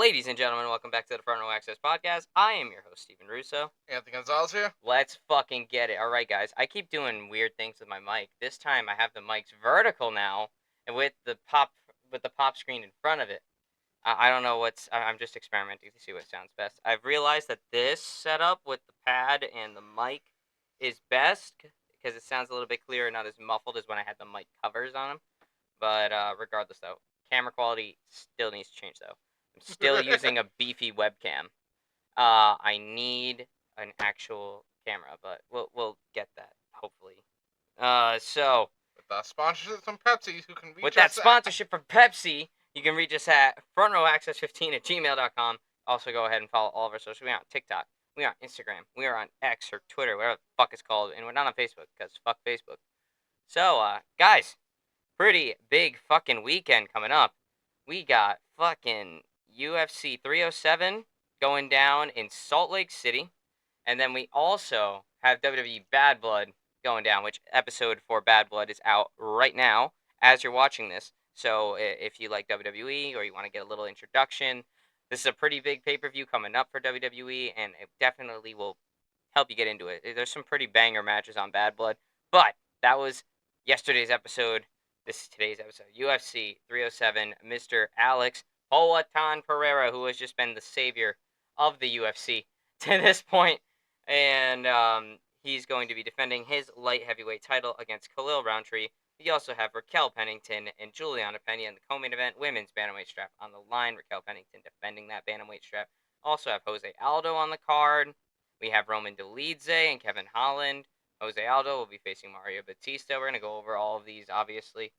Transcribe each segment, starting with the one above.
Ladies and gentlemen, welcome back to the Front Row Access Podcast. I am your host, Steven Russo. Anthony Gonzalez here. Let's fucking get it. Alright, guys. I keep doing weird things with my mic. This time I have the mics vertical now, and with the pop screen in front of it. I don't know I'm just experimenting to see what sounds best. I've realized that this setup with the pad and the mic is best because it sounds a little bit clearer, not as muffled as when I had the mic covers on them. But regardless, though, camera quality still needs to change, though. I'm still using a beefy webcam. I need an actual camera, but we'll get that, hopefully. So With sponsorship from Pepsi, who can reach with that us sponsorship from Pepsi, you can reach us at frontrowaccess15@gmail.com. Also, go ahead and follow all of our social media on TikTok. We are on Instagram. We are on X or Twitter, whatever the fuck it's called. And we're not on Facebook, because fuck Facebook. So, guys, pretty big fucking weekend coming up. We got fucking UFC 307 going down in Salt Lake City. And then we also have WWE Bad Blood going down, which episode for Bad Blood is out right now as you're watching this. So if you like WWE or you want to get a little introduction, this is a pretty big pay-per-view coming up for WWE, and it definitely will help you get into it. There's some pretty banger matches on Bad Blood, but that was yesterday's episode. This is today's episode. UFC 307, Mr. Alex Poatan Pereira, who has just been the savior of the UFC to this point, and he's going to be defending his light heavyweight title against Khalil Roundtree. We also have Raquel Pennington and Juliana Pena in the co-main event, women's bantamweight strap on the line. Raquel Pennington defending that bantamweight strap. Also have Jose Aldo on the card. We have Roman Dolidze and Kevin Holland. Jose Aldo will be facing Mario Batista. We're going to go over all of these, obviously.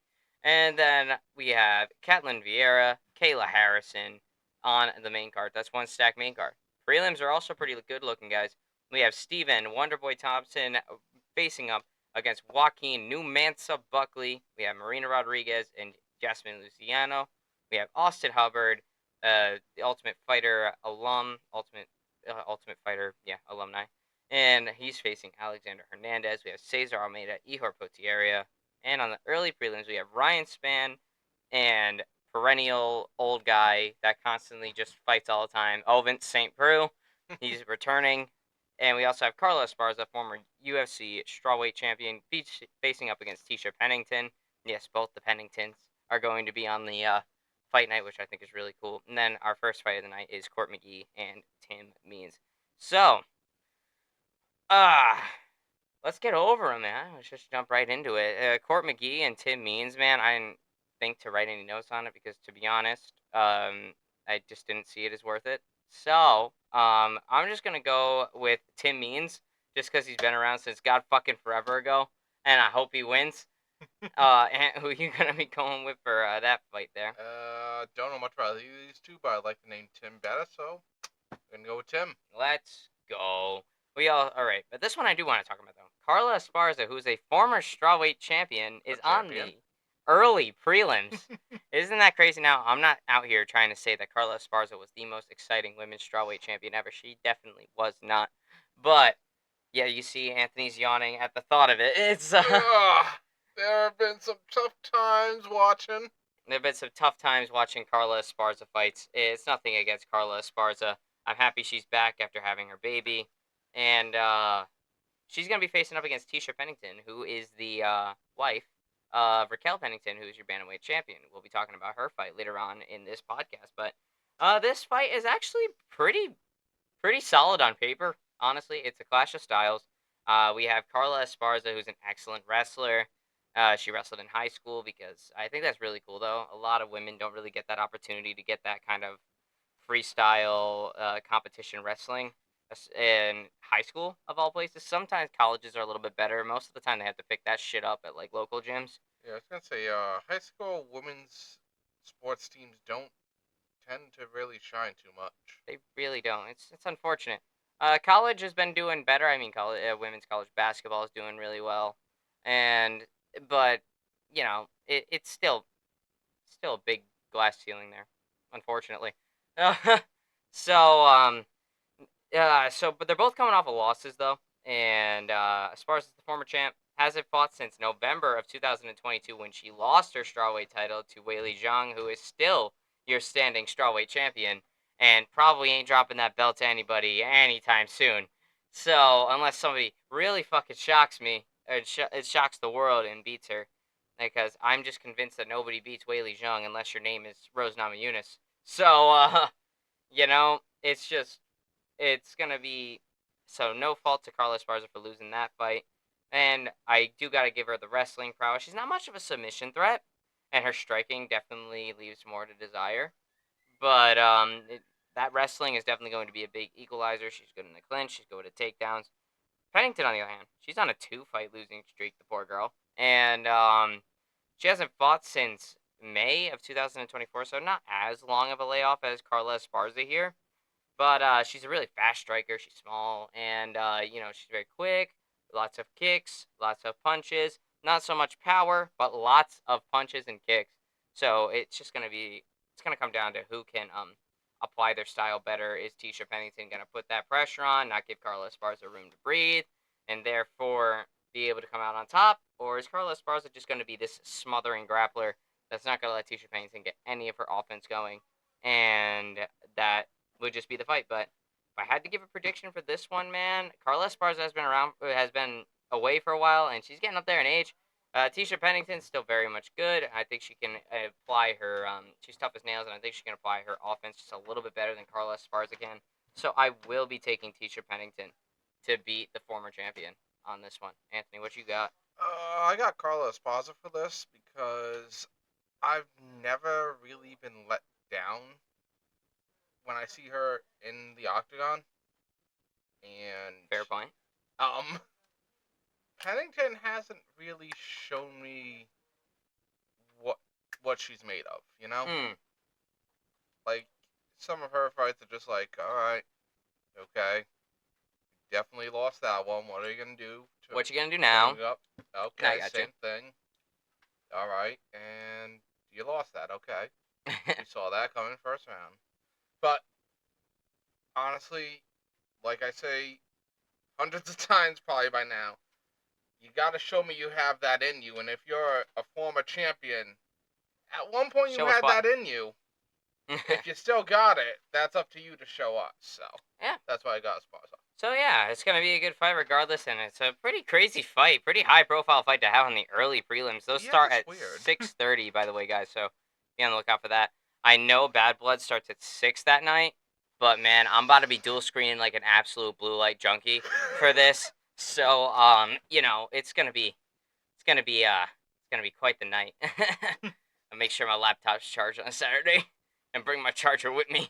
And then we have Katlyn Vieira, Kayla Harrison on the main card. That's one stack main card. Prelims are also pretty good looking, guys. We have Steven Wonderboy Thompson facing up against Joaquin Numanza Buckley. We have Marina Rodriguez and Jasmine Luciano. We have Austin Hubbard, the Ultimate Fighter Ultimate Fighter, alumni. And he's facing Alexander Hernandez. We have Cesar Almeida, Ihor Potieria. And on the early prelims, we have Ryan Spann and perennial old guy that constantly just fights all the time, Ovin St. Preux. He's returning. And we also have Carla Esparza, former UFC strawweight champion, facing up against Tisha Pennington. Yes, both the Penningtons are going to be on the fight night, which I think is really cool. And then our first fight of the night is Court McGee and Tim Means. So, let's get over him, man. Let's just jump right into it. Court McGee and Tim Means, man, I didn't think to write any notes on it because, to be honest, I just didn't see it as worth it. So, I'm just going to go with Tim Means just because he's been around since God fucking forever ago, and I hope he wins. And who are you going to be going with for that fight there? Don't know much about these two, but I like the name Tim better, so I'm going to go with Tim. Let's go. Alright, but this one I do want to talk about, though. Carla Esparza, who's a former strawweight champion, is on the early prelims. Isn't that crazy? Now, I'm not out here trying to say that Carla Esparza was the most exciting women's strawweight champion ever. She definitely was not. But, yeah, you see Anthony's yawning at the thought of it. It's, there have been some tough times watching. There have been some tough times watching Carla Esparza fights. It's nothing against Carla Esparza. I'm happy she's back after having her baby. And she's going to be facing up against Tisha Pennington, who is the wife of Raquel Pennington, who's your bantamweight champion. We'll be talking about her fight later on in this podcast. But this fight is actually pretty solid on paper, honestly. It's a clash of styles. We have Carla Esparza, who's an excellent wrestler. She wrestled in high school because I think that's really cool, though. A lot of women don't really get that opportunity to get that kind of freestyle competition wrestling in high school, of all places. Sometimes colleges are a little bit better. Most of the time, they have to pick that shit up at, like, local gyms. Yeah, I was going to say, high school women's sports teams don't tend to really shine too much. They really don't. It's unfortunate. College has been doing better. I mean, women's college basketball is doing really well. But, you know, it's still a big glass ceiling there, unfortunately. But they're both coming off of losses, though. And as far as the former champ, hasn't fought since November of 2022 when she lost her strawweight title to Weili Zhang, who is still your standing strawweight champion. and probably ain't dropping that belt to anybody anytime soon. So unless somebody really fucking shocks me, or it shocks the world and beats her, because I'm just convinced that nobody beats Weili Zhang unless your name is Rose Namajunas. So it's gonna be so no fault to Carla Esparza for losing that fight. And I do gotta give her the wrestling prowess. She's not much of a submission threat, and her striking definitely leaves more to desire. But that wrestling is definitely going to be a big equalizer. She's good in the clinch. She's good at takedowns. Pennington, on the other hand, she's on a 2-fight losing streak. The poor girl, and she hasn't fought since May of 2024, so not as long of a layoff as Carla Esparza here. But she's a really fast striker. She's small, and she's very quick. Lots of kicks, lots of punches. Not so much power, but lots of punches and kicks. So it's gonna come down to who can apply their style better. Is Tisha Pennington gonna put that pressure on, not give Carla Esparza room to breathe, and therefore be able to come out on top, or is Carla Esparza just gonna be this smothering grappler that's not gonna let Tisha Pennington get any of her offense going, and that would just be the fight. But if I had to give a prediction for this one, man, Carla Esparza has been away for a while, and she's getting up there in age. Tisha Pennington's still very much good. I think she can apply her. She's tough as nails, and I think she can apply her offense just a little bit better than Carla Esparza can. So I will be taking Tisha Pennington to beat the former champion on this one. Anthony, what you got? I got Carla Esparza for this because I've never really been let down when I see her in the octagon. And Fair point. um, Pennington hasn't really shown me what what she's made of. Like some of her fights are just like, all right, okay, definitely lost that one. What are you gonna do? What you gonna do now? Up? Okay, same thing. All right, and you lost that. Okay, we saw that coming first round. But honestly, like I say hundreds of times probably by now, you gotta show me you have that in you. And if you're a former champion, at one point you had that in you. If you still got it, that's up to you to show us. So yeah, that's why I got Esparza. So yeah, it's gonna be a good fight regardless, and it's a pretty crazy fight, pretty high-profile fight to have on the early prelims. Those start at 6:30, by the way, guys. So be on the lookout for that. I know Bad Blood starts at 6 that night, but man, I'm about to be dual screening like an absolute blue light junkie for this. So it's gonna be quite the night. I'll make sure my laptop's charged on Saturday, and bring my charger with me.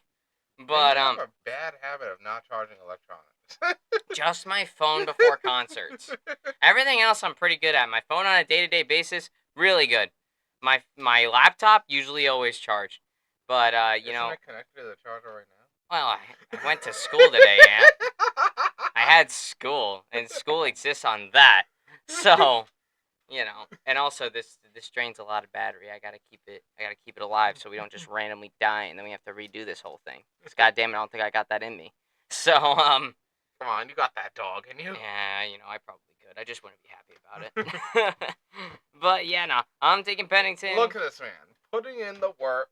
But you have a bad habit of not charging electronics. Just my phone before concerts. Everything else I'm pretty good at. My phone on a day-to-day basis, really good. My laptop usually always charged. But Isn't it connected to the charger right now? Well, I went to school today, man. I had school, and school exists on that. So, and also this drains a lot of battery. I gotta keep it alive so we don't just randomly die and then we have to redo this whole thing. Because goddamn it, I don't think I got that in me. So come on, you got that dog in you. Yeah, I probably could. I just wouldn't be happy about it. But yeah, no, I'm taking Pennington. Look at this man putting in the work.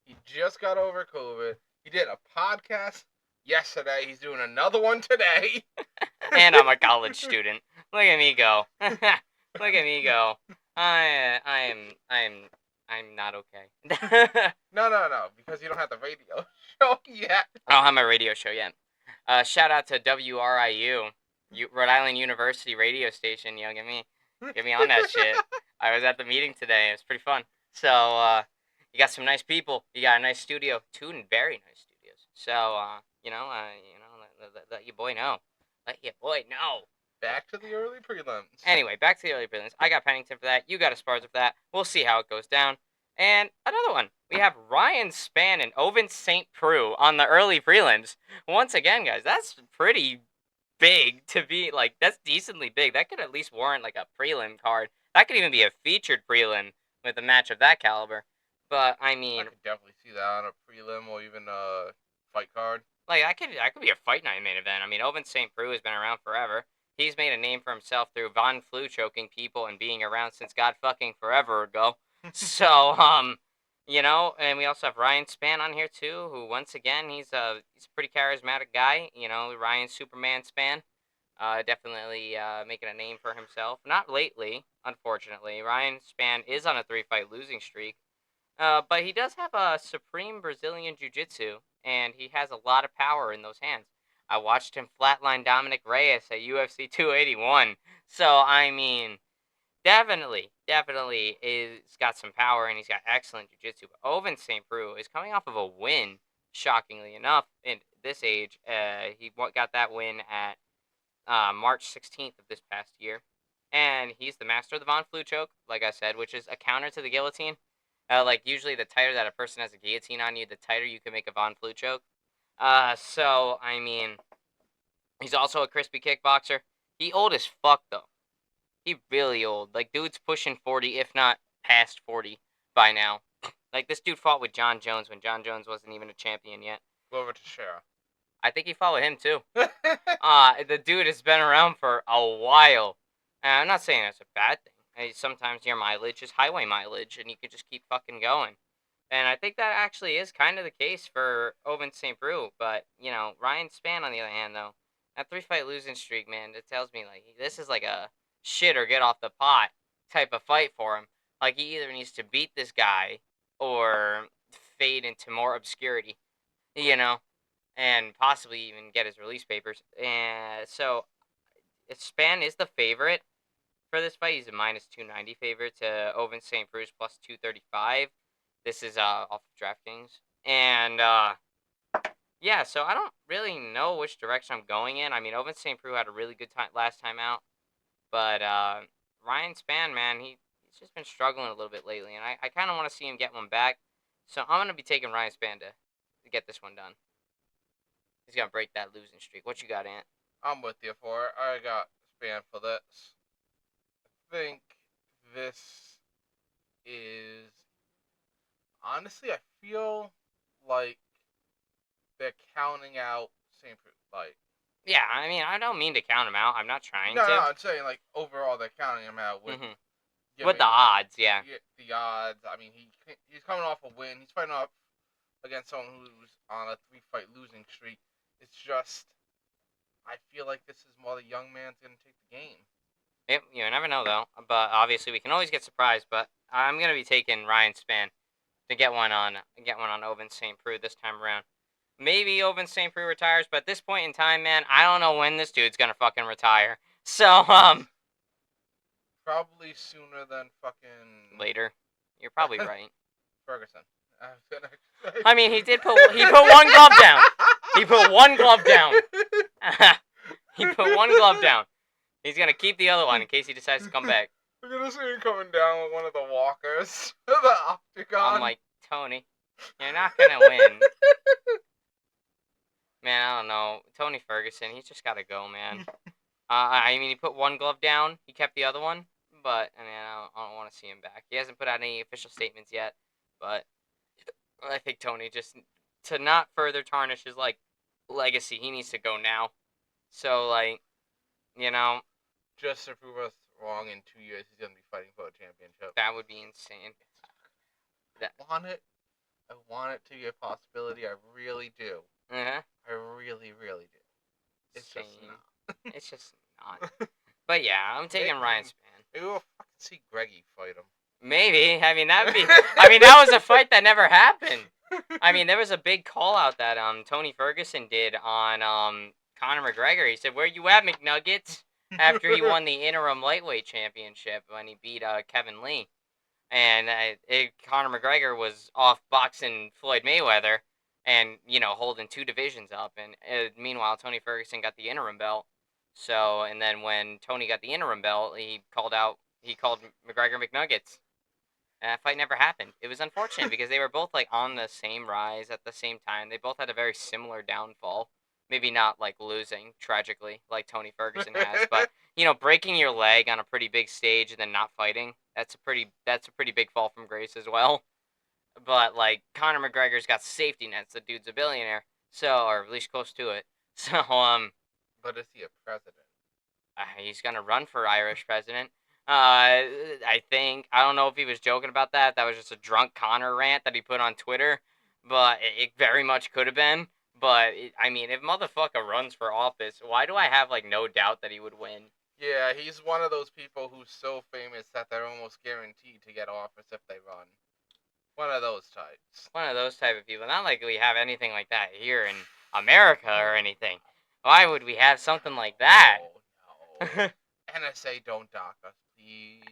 He just got over COVID. He did a podcast yesterday. He's doing another one today. And I'm a college student. Look at me go. Look at me go. I'm not okay. No, because you don't have the radio show yet. I don't have my radio show yet. Shout out to WRIU, Rhode Island University radio station. Get me on that shit. I was at the meeting today. It was pretty fun. So you got some nice people. You got a nice studio. 2 very nice studios. So let your boy know. Let your boy know. Back to the early prelims. Anyway, back to the early prelims. I got Pennington for that. You got Esparza for that. We'll see how it goes down. And another one. We have Ryan Spann and Ovince St. Preux on the early prelims. Once again, guys, that's pretty big to be, that's decently big. That could at least warrant, a prelim card. That could even be a featured prelim with a match of that caliber. But, I mean... I could definitely see that on a prelim or even a fight card. I could be a fight night main event. I mean, Ovince St. Preux has been around forever. He's made a name for himself through Von Flu choking people and being around since God fucking forever ago. So, And we also have Ryan Spann on here too, who once again he's a pretty charismatic guy. Ryan Superman Spann, definitely making a name for himself. Not lately, unfortunately. Ryan Spann is on a 3-fight losing streak, but he does have a supreme Brazilian jiu-jitsu, and he has a lot of power in those hands. I watched him flatline Dominic Reyes at UFC 281, so I mean. Definitely is got some power and he's got excellent jiu-jitsu. But Oven St. Preux is coming off of a win, shockingly enough, in this age. He got that win at March 16th of this past year. And he's the master of the Von Flue choke, like I said, which is a counter to the guillotine. Like, usually the tighter that a person has a guillotine on you, the tighter you can make a Von Flue choke. So, I mean, he's also a crispy kickboxer. He old as fuck, though. He really old. Like, dude's pushing 40, if not past 40 by now. Like, this dude fought with John Jones when John Jones wasn't even a champion yet. Glover Teixeira. I think he fought with him, too. The dude has been around for a while. And I'm not saying that's a bad thing. Sometimes your mileage is highway mileage, and you can just keep fucking going. And I think that actually is kind of the case for Oven St. Preux. But, Ryan Spann, on the other hand, though, that 3-fight losing streak, man, it tells me, like, this is like a shit or get off the pot type of fight for him. Like, he either needs to beat this guy or fade into more obscurity, and possibly even get his release papers. And so, Spann is the favorite for this fight. He's a minus 290 favorite to Oven St. Preux plus 235. This is off of DraftKings. And, yeah, so I don't really know which direction I'm going in. I mean, Oven St. Preux had a really good time last time out. But Ryan Spann, man, he's just been struggling a little bit lately. And I kind of want to see him get one back. So I'm going to be taking Ryan Spann to get this one done. He's going to break that losing streak. What you got, Ant? I'm with you for it. I got Spann for this. I think this is... Honestly, I feel like they're counting out St. Preux. Like, yeah, I mean, I don't mean to count him out. I'm not trying to. No, I'm saying, like, overall, they're counting him out with... With the odds, yeah. The odds. I mean, he's coming off a win. He's fighting off against someone who's on a 3-fight losing streak. It's just... I feel like this is more the young man's going to take the game. You never know, though. But obviously, we can always get surprised. But I'm going to be taking Ryan Spann to get one on Oven St. Preux this time around. Maybe Oven St. Preux retires, but at this point in time, man, I don't know when this dude's going to fucking retire. So, Probably sooner than fucking... Later. You're probably right. Ferguson. I mean, he put one glove down. He put one glove down. He put one glove down. He's going to keep the other one in case he decides to come back. We're going to see him coming down with one of the walkers. The octagon. I'm like, Tony, you're not going to win. Man, I don't know. Tony Ferguson, he's just got to go, man. I mean, he put one glove down. He kept the other one. But, I mean, I don't want to see him back. He hasn't put out any official statements yet. But I think Tony, just to not further tarnish his, legacy, he needs to go now. So, just to prove us wrong, in 2 years, he's going to be fighting for a championship. That would be insane. I want it to be a possibility. I really do. Uh-huh. I really, really do. It's Same. just not. It's just not. But yeah, I'm taking Ryan Spann. Maybe we'll fucking see Greggy fight him. Maybe. I mean, that was a fight that never happened. I mean, there was a big call out that Tony Ferguson did on Conor McGregor. He said, "Where you at, McNuggets?" After he won the interim lightweight championship when he beat Kevin Lee. And Conor McGregor was off boxing Floyd Mayweather and, holding 2 divisions up. And meanwhile, Tony Ferguson got the interim belt. So, and then when Tony got the interim belt, he called McGregor McNuggets. And that fight never happened. It was unfortunate because they were both, on the same rise at the same time. They both had a very similar downfall. Maybe not, losing, tragically, like Tony Ferguson has. But, breaking your leg on a pretty big stage and then not fighting, that's a pretty big fall from grace as well. But, Conor McGregor's got safety nets. The dude's a billionaire. So, or at least close to it. So, But is he a president? He's going to run for Irish president. I think I don't know if he was joking about that. That was just a drunk Connor rant that he put on Twitter, but it very much could have been. But I mean, if motherfucker runs for office, why do I have like no doubt that he would win? Yeah, he's one of those people who's so famous that they're almost guaranteed to get office if they run. One of those types. One of those type of people. Not like we have anything like that here in America or anything. Why would we have something like that? Oh, no. NSA, don't dock us, please.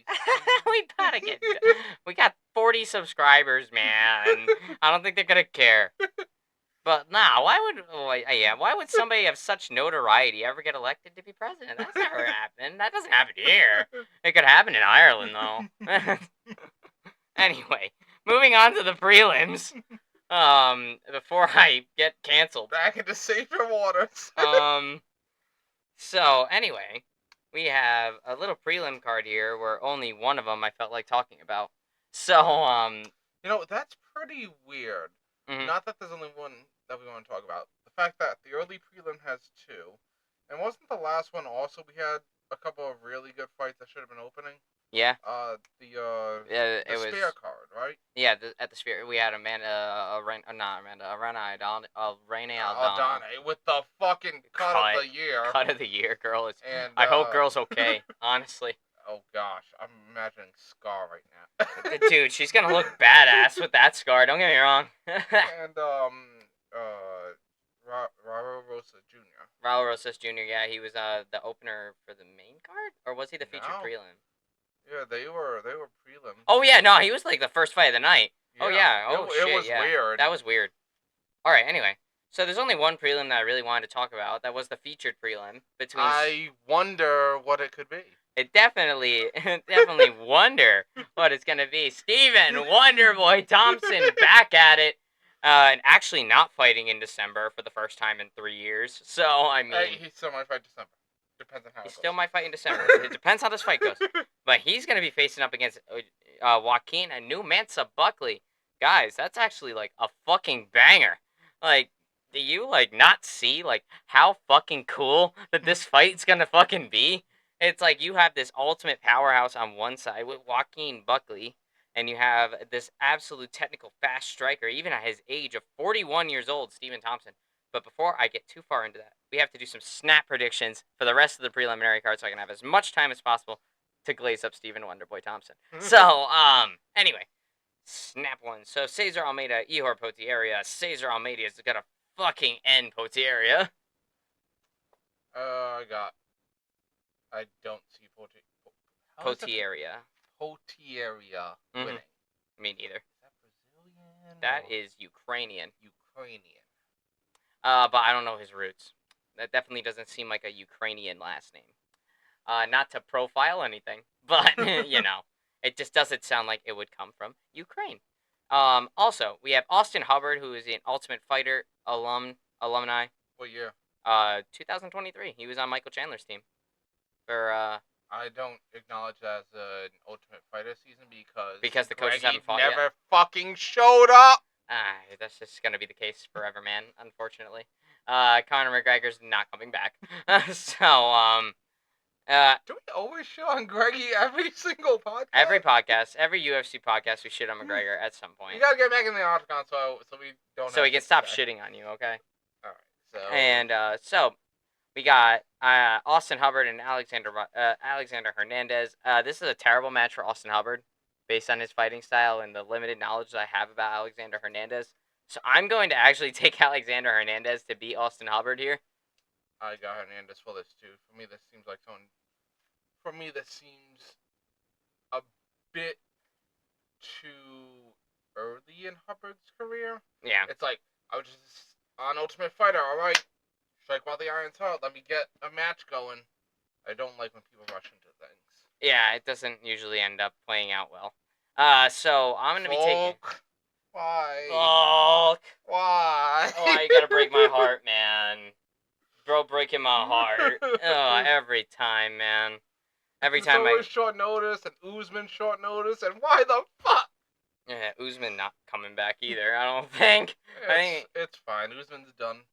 We got 40 subscribers, man. I don't think they're gonna care. But nah, why would somebody of such notoriety ever get elected to be president? That's never happened. That doesn't happen here. It could happen in Ireland though. Anyway, moving on to the prelims. Before I get canceled. Back into safer waters. So anyway, we have a little prelim card here where only one of them I felt like talking about. So you know, that's pretty weird. Mm-hmm. Not that there's only one that we want to talk about. The fact that the early prelim has two, and wasn't the last one also we had a couple of really good fights that should have been opening? Yeah. The Sphere card, right? Yeah, at the Sphere we had Arena Aldana with the fucking cut of the year. Cut of the year, girl. I hope girl's okay. Honestly. Oh gosh, I'm imagining Scar right now. Dude, she's gonna look badass with that scar. Don't get me wrong. And Raul Rosas Jr. Raul Rosas Jr. Yeah, he was the opener for the main card, or was he the featured prelim? Yeah, they were prelim. Oh yeah, no, he was like the first fight of the night. Yeah. Oh yeah, it was weird. That was weird. All right, anyway, so there's only one prelim that I really wanted to talk about. That was the featured prelim between. I wonder what it could be. It definitely wonder what it's gonna be. Steven Wonderboy Thompson back at it, and actually not fighting in December for the first time in 3 years. So I mean, he still might fight December. Depends on how. He still might fight in December. It depends how this fight goes. But he's gonna be facing up against Joaquin and New Mansa Buckley. Guys, that's actually like a fucking banger. Like, do you like not see like how fucking cool that this fight's gonna fucking be? It's like you have this ultimate powerhouse on one side with Joaquin Buckley, and you have this absolute technical fast striker, even at his age of 41 years old, Steven Thompson. But before I get too far into that, we have to do some snap predictions for the rest of the preliminary card so I can have as much time as possible to glaze up Steven Wonderboy Thompson. So, anyway, snap one. So, Cesar Almeida, Ihor Potieria. Cesar Almeida is gonna fucking end Potieria. I don't see Potieria. Potieria winning. Me neither. Is that Brazilian? That is Ukrainian. But I don't know his roots. That definitely doesn't seem like a Ukrainian last name. Not to profile anything, but, you know, it just doesn't sound like it would come from Ukraine. Also, we have Austin Hubbard, who is an Ultimate Fighter alumni. What year? 2023. He was on Michael Chandler's team. I don't acknowledge that as an Ultimate Fighter season because the coaches haven't fought never yet. Fucking showed up. That's just gonna be the case forever, man. Unfortunately, Conor McGregor's not coming back. Do we always shit on Greggy every single podcast? Every podcast, every UFC podcast, we shit on McGregor at some point. You gotta get back in the octagon so we don't. So we can stop shitting on you, okay? All right. So. And so we got Austin Hubbard and Alexander Hernandez. This is a terrible match for Austin Hubbard, based on his fighting style and the limited knowledge that I have about Alexander Hernandez. So I'm going to actually take Alexander Hernandez to beat Austin Hubbard here. I got Hernandez for this too. For me, this seems a bit too early in Hubbard's career. Yeah. It's like, I was just on Ultimate Fighter, alright. Strike while the iron's hot. Let me get a match going. I don't like when people rush into things. Yeah, it doesn't usually end up playing out well. So I'm going to be taking... Why? Why? Oh, you gotta break my heart, man. Bro, breaking my heart. Oh, every time, man. Every time short notice, and Usman short notice, and why the fuck? Yeah, Usman not coming back either, I don't think. It's fine. Usman's done.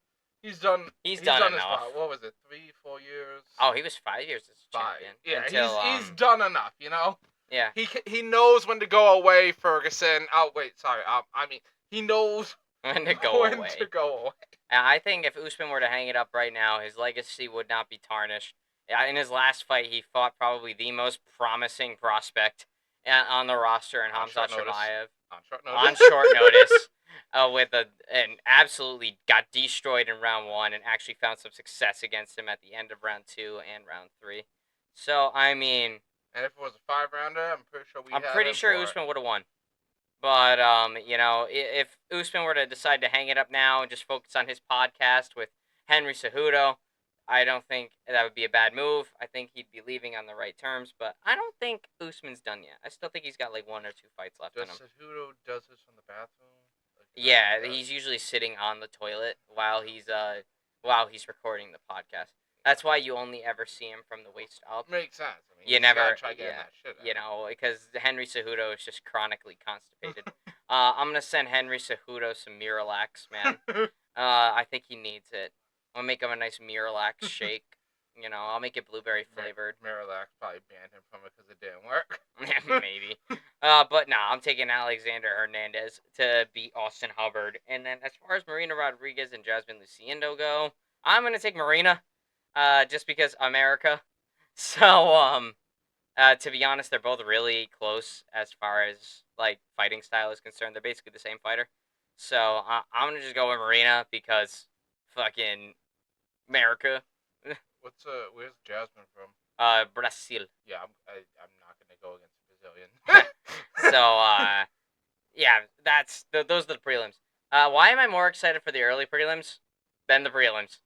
He's done. He's He's done done his enough. part. What was it? 3-4 years? Oh, he was 5 years as a 5. champion. Yeah, until, he's done enough. You know. Yeah. He knows when to go away, Ferguson. Oh wait, sorry. I mean, he knows when to go away. to go away. And I think if Usman were to hang it up right now, his legacy would not be tarnished. In his last fight, he fought probably the most promising prospect on the roster in Hamzat Chimaev. On short notice. And absolutely got destroyed in round 1 and actually found some success against him at the end of round 2 and round 3. So, I mean... And if it was a 5-rounder, I'm pretty sure I'm pretty sure Usman would have won. But, you know, if Usman were to decide to hang it up now and just focus on his podcast with Henry Cejudo, I don't think that would be a bad move. I think he'd be leaving on the right terms, but I don't think Usman's done yet. I still think he's got like 1 or 2 fights left in him. Cejudo does this from the bathroom? Yeah, he's usually sitting on the toilet while he's recording the podcast. That's why you only ever see him from the waist up. Makes sense. I mean, you never try getting that shit out. You know, because Henry Cejudo is just chronically constipated. I'm gonna send Henry Cejudo some Miralax, man. I think he needs it. I'll make him a nice Miralax shake. You know, I'll make it blueberry flavored. Miralax probably banned him from it because it didn't work. Maybe. But nah, I'm taking Alexander Hernandez to beat Austin Hubbard. And then as far as Marina Rodriguez and Jasmine Luciendo go, I'm gonna take Marina. Just because America. So, to be honest, they're both really close as far as like fighting style is concerned. They're basically the same fighter. So I'm gonna just go with Marina because fucking America. Where's Jasmine from? Brazil. Yeah, I'm not gonna go against a Brazilian. So yeah, those are the prelims. Why am I more excited for the early prelims than the prelims?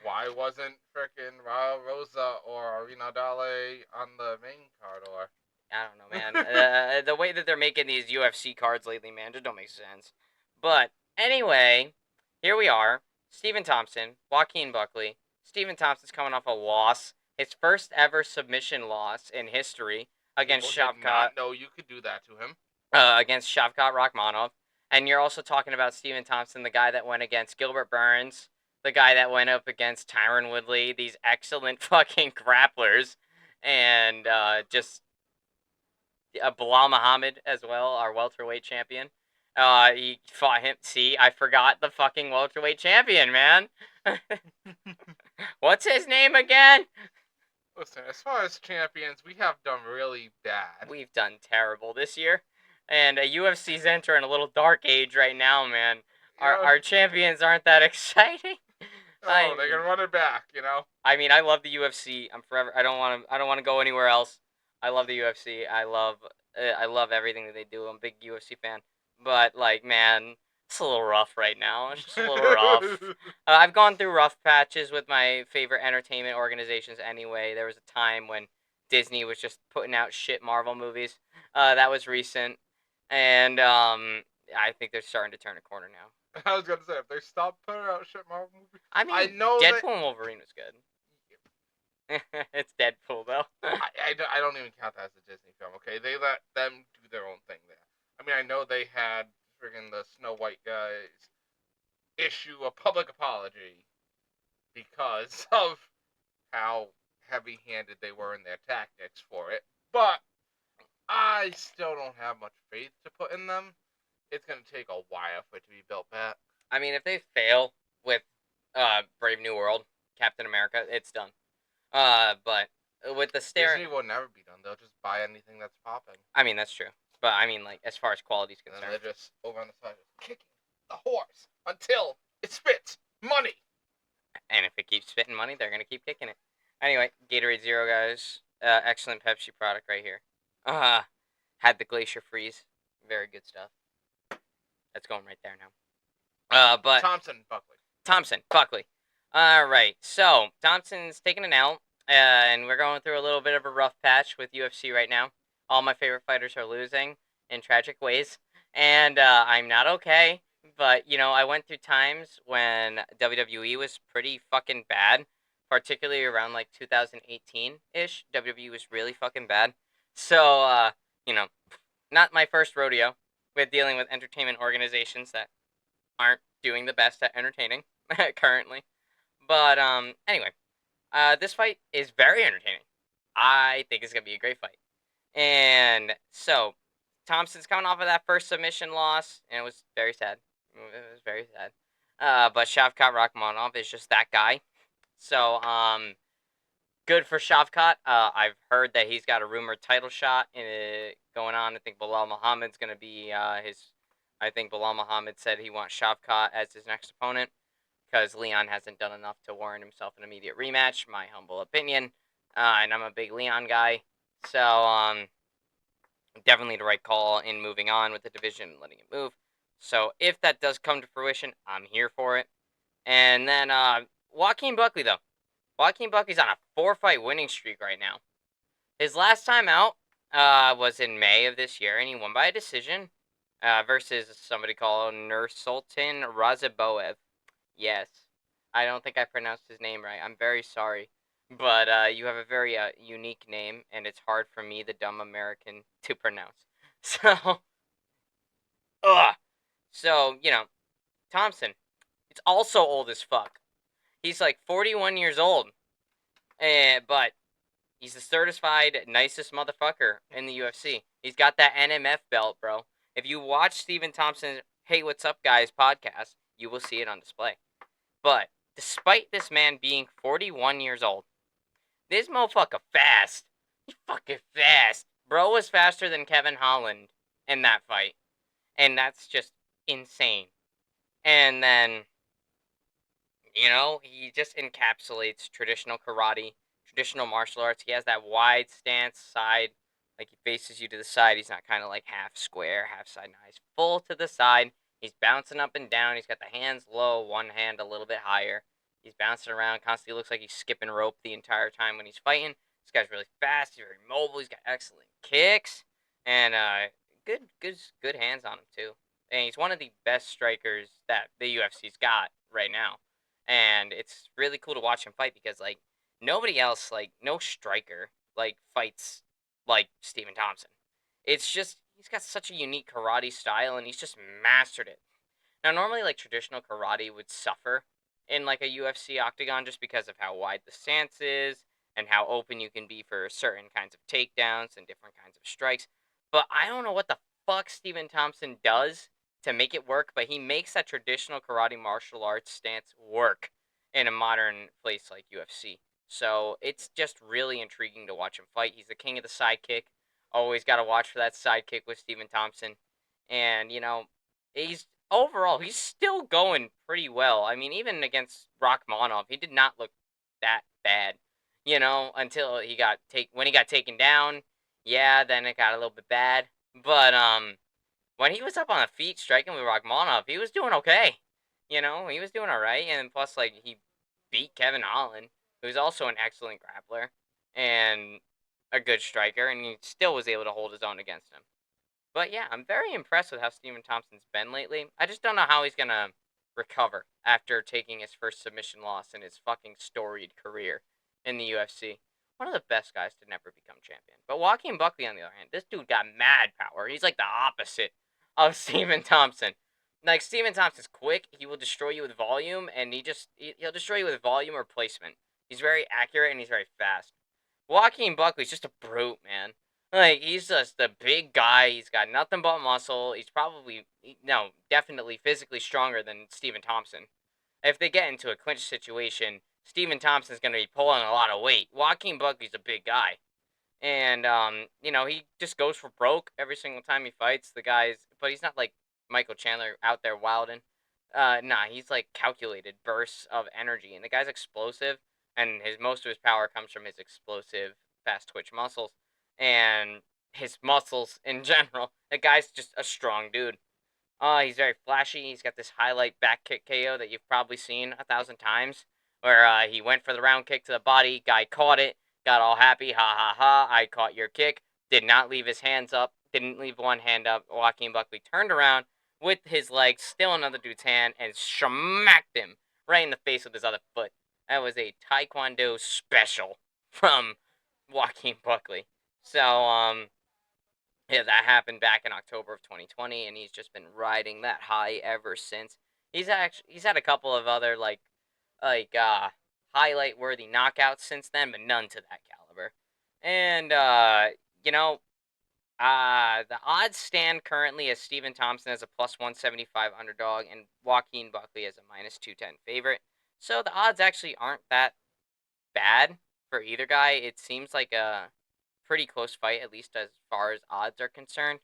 Why wasn't frickin' Raul Rosa or Arena Dale on the main card? Or I don't know, man. The way that they're making these UFC cards lately, man, just don't make sense. But anyway, here we are. Stephen Thompson, Joaquin Buckley. Stephen Thompson's coming off a loss, his first ever submission loss in history against Shavkat. No, you could do that to him. Against Shavkat Rakhmonov. And you're also talking about Stephen Thompson, the guy that went against Gilbert Burns, the guy that went up against Tyron Woodley, these excellent fucking grapplers, and just Bilal Muhammad as well, our welterweight champion. He fought him. See, I forgot the fucking welterweight champion, man. What's his name again? Listen, as far as champions, we have done really bad. We've done terrible this year. And UFC's entering a little dark age right now, man. Our champions aren't that exciting. Oh, they can run it back, you know. I mean, I love the UFC. I'm forever. I don't want to go anywhere else. I love the UFC. I love everything that they do. I'm a big UFC fan. But like, man, it's a little rough right now. It's just a little rough. I've gone through rough patches with my favorite entertainment organizations. Anyway, there was a time when Disney was just putting out shit Marvel movies. That was recent, and I think they're starting to turn a corner now. I was gonna say, if they stop putting out shit Marvel movies, I mean, I know Deadpool and Wolverine was good. It's Deadpool though. I don't even count that as a Disney film. Okay, they let them do their own thing there. I mean, I know they had friggin' the Snow White guys issue a public apology because of how heavy-handed they were in their tactics for it, but I still don't have much faith to put in them. It's gonna take a while for it to be built back. I mean, if they fail with Brave New World, Captain America, it's done. But with the Disney will never be done. They'll just buy anything that's popping. I mean, that's true. But I mean, like, as far as quality is concerned, and they're just over on the side, kicking the horse until it spits money. And if it keeps spitting money, they're gonna keep kicking it. Anyway, Gatorade Zero, guys. Excellent Pepsi product right here. Had the Glacier Freeze. Very good stuff. That's going right there now. But Thompson, Buckley. All right. So Thompson's taking an L, and we're going through a little bit of a rough patch with UFC right now. All my favorite fighters are losing in tragic ways, and I'm not okay. But you know, I went through times when WWE was pretty fucking bad, particularly around like 2018-ish. WWE was really fucking bad. So you know, not my first rodeo with dealing with entertainment organizations that aren't doing the best at entertaining. currently. But anyway, this fight is very entertaining. I think it's gonna be a great fight. And so Thompson's coming off of that first submission loss, and it was very sad. It was very sad. But Shavkat Rakhmonov is just that guy. So good for Shavkat. I've heard that he's got a rumored title shot going on. I think Bilal Muhammad's going to be his. I think Bilal Muhammad said he wants Shavkat as his next opponent because Leon hasn't done enough to warrant himself an immediate rematch. My humble opinion, and I'm a big Leon guy, so definitely the right call in moving on with the division and letting it move. So if that does come to fruition, I'm here for it. And then Joaquin Buckley though. Joaquin Buckley's on a 4-fight winning streak right now. His last time out was in May of this year, and he won by a decision versus somebody called Nursultan Razaboev. Yes, I don't think I pronounced his name right. I'm very sorry, but you have a very unique name, and it's hard for me, the dumb American, to pronounce. So, ugh. So Thompson. It's also old as fuck. He's like 41 years old, but he's the certified nicest motherfucker in the UFC. He's got that NMF belt, bro. If you watch Stephen Thompson's "Hey, What's Up, Guys" podcast, you will see it on display. But despite this man being 41 years old, this motherfucker fast. He's fucking fast. Bro was faster than Kevin Holland in that fight. And that's just insane. And then, he just encapsulates traditional karate, traditional martial arts. He has that wide stance side, like he faces you to the side. He's not kind of like half square, half side. No, he's full to the side. He's bouncing up and down. He's got the hands low, one hand a little bit higher. He's bouncing around constantly. Looks like he's skipping rope the entire time when he's fighting. This guy's really fast. He's very mobile. He's got excellent kicks and good hands on him too. And he's one of the best strikers that the UFC's got right now. And it's really cool to watch him fight because like nobody else, like no striker, like fights like Stephen Thompson. It's just he's got such a unique karate style and he's just mastered it. Now normally like traditional karate would suffer in like a UFC octagon just because of how wide the stance is and how open you can be for certain kinds of takedowns and different kinds of strikes. But I don't know what the fuck Stephen Thompson does to make it work, but he makes that traditional karate martial arts stance work in a modern place like UFC. So it's just really intriguing to watch him fight. He's the king of the sidekick. Always got to watch for that sidekick with Stephen Thompson. And, he's still going pretty well. I mean, even against Rachmanov, he did not look that bad, until when he got taken down. Yeah, then it got a little bit bad. But when he was up on the feet striking with Rachmanov, he was doing okay. He was doing all right, and plus, like he beat Kevin Holland, who's also an excellent grappler and a good striker, and he still was able to hold his own against him. But yeah, I'm very impressed with how Stephen Thompson's been lately. I just don't know how he's gonna recover after taking his first submission loss in his fucking storied career in the UFC. One of the best guys to never become champion. But Joaquin Buckley, on the other hand, this dude got mad power. He's like the opposite of Stephen Thompson. Like Stephen Thompson's quick, he will destroy you with volume, and he'll destroy you with volume or placement. He's very accurate and he's very fast. Joaquin Buckley's just a brute, man. Like he's just a big guy. He's got nothing but muscle. He's probably no, definitely physically stronger than Stephen Thompson. If they get into a clinch situation, Stephen Thompson's going to be pulling a lot of weight. Joaquin Buckley's a big guy. And he just goes for broke every single time he fights. But he's not like Michael Chandler out there wilding. Nah, he's like calculated bursts of energy, and the guy's explosive, and most of his power comes from his explosive, fast twitch muscles, and his muscles in general. The guy's just a strong dude. He's very flashy. He's got this highlight back kick KO that you've probably seen 1,000 times, where he went for the round kick to the body, guy caught it, got all happy, ha ha ha, I caught your kick, did not leave his hands up, didn't leave one hand up. Joaquin Buckley turned around with his leg still another dude's hand and smacked him right in the face with his other foot. That was a Taekwondo special from Joaquin Buckley. So, yeah, that happened back in October of 2020, and he's just been riding that high ever since. He's had a couple of other like highlight worthy knockouts since then, but none to that caliber. And you know, the odds stand currently as Stephen Thompson as a plus 175 underdog and Joaquin Buckley as a minus 210 favorite. So the odds actually aren't that bad for either guy. It seems like a pretty close fight, at least as far as odds are concerned.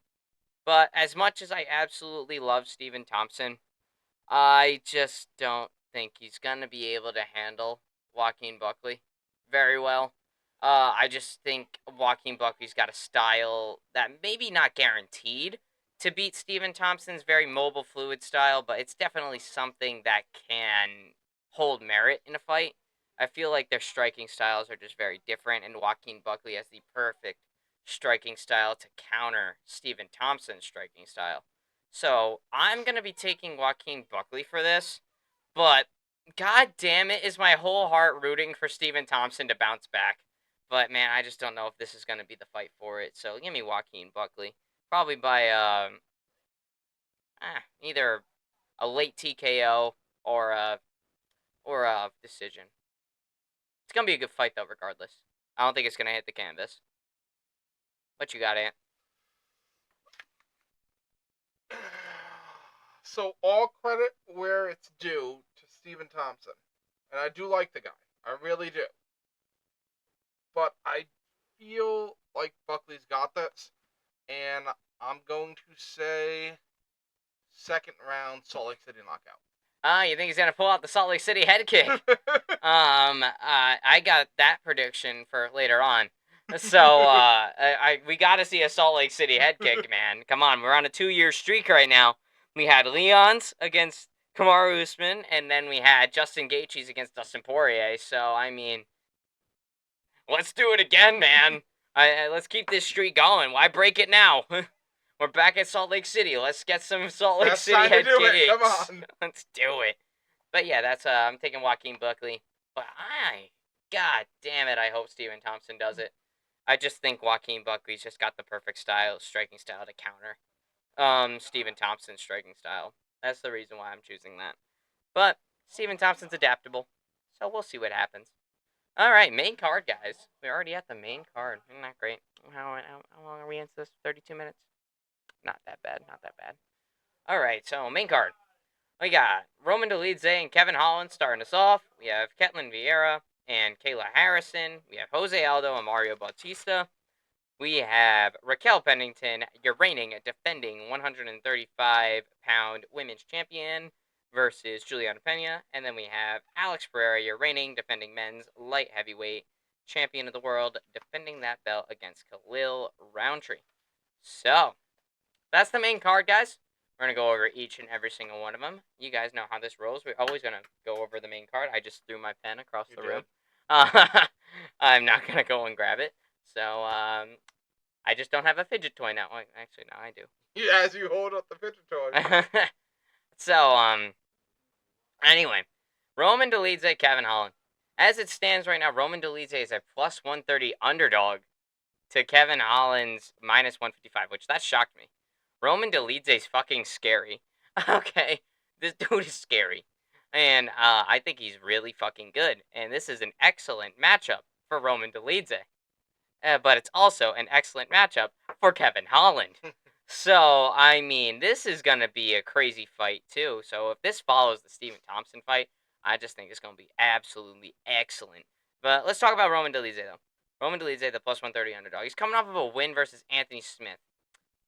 But as much as I absolutely love Stephen Thompson, I just don't think he's going to be able to handle Joaquin Buckley very well. I just think Joaquin Buckley's got a style that maybe not guaranteed to beat Stephen Thompson's very mobile, fluid style, but it's definitely something that can hold merit in a fight. I feel like their striking styles are just very different, and Joaquin Buckley has the perfect striking style to counter Stephen Thompson's striking style. So I'm gonna be taking Joaquin Buckley for this, but god damn it, is my whole heart rooting for Stephen Thompson to bounce back. But man, I just don't know if this is gonna be the fight for it. So give me Joaquin Buckley, probably by either a late TKO or a decision. It's gonna be a good fight though, regardless. I don't think it's gonna hit the canvas. What you got, Ant? So all credit where it's due to Stephen Thompson, and I do like the guy. I really do. But I feel like Buckley's got this, and I'm going to say second round Salt Lake City knockout. You think he's gonna pull out the Salt Lake City head kick? I got that prediction for later on. So, we got to see a Salt Lake City head kick, man. Come on, we're on a 2-year streak right now. We had Leon's against Kamaru Usman, and then we had Justin Gaethje's against Dustin Poirier. So, I mean, let's do it again, man. Let's keep this streak going. Why break it now? We're back at Salt Lake City. Let's get some Salt Lake City head kicks. Come on. Let's do it. But yeah, that's I'm taking Joaquin Buckley. But god damn it, I hope Stephen Thompson does it. I just think Joaquin Buckley's just got the perfect striking style to counter Stephen Thompson's striking style. That's the reason why I'm choosing that. But Stephen Thompson's adaptable, so we'll see what happens. All right, main card, guys. We're already at the main card. Isn't that great? How long are we into this? 32 minutes? Not that bad. Not that bad. All right, so main card. We got Roman Dolidze and Kevin Holland starting us off. We have Ketlin Vieira and Kayla Harrison. We have Jose Aldo and Mario Bautista. We have Raquel Pennington, your reigning defending 135-pound women's champion, versus Juliana Pena. And then we have Alex Pereira, your reigning defending men's light heavyweight champion of the world, defending that belt against Khalil Roundtree. So, that's the main card, guys. We're going to go over each and every single one of them. You guys know how this rolls. We're always going to go over the main card. I just threw my pen across the room. I'm not going to go and grab it. So, I just don't have a fidget toy now. Actually, no, I do. Yeah, as you hold up the fidget toy. So, anyway, Roman Dolidze, Kevin Holland. As it stands right now, Roman Dolidze is a plus 130 underdog to Kevin Holland's minus 155, which that shocked me. Roman Dolidze's fucking scary. Okay, this dude is scary. And I think he's really fucking good. And this is an excellent matchup for Roman Dolidze. But it's also an excellent matchup for Kevin Holland. So, I mean, this is going to be a crazy fight, too. So, if this follows the Stephen Thompson fight, I just think it's going to be absolutely excellent. But let's talk about Roman Dolidze, though. Roman Dolidze, the plus 130 underdog. He's coming off of a win versus Anthony Smith.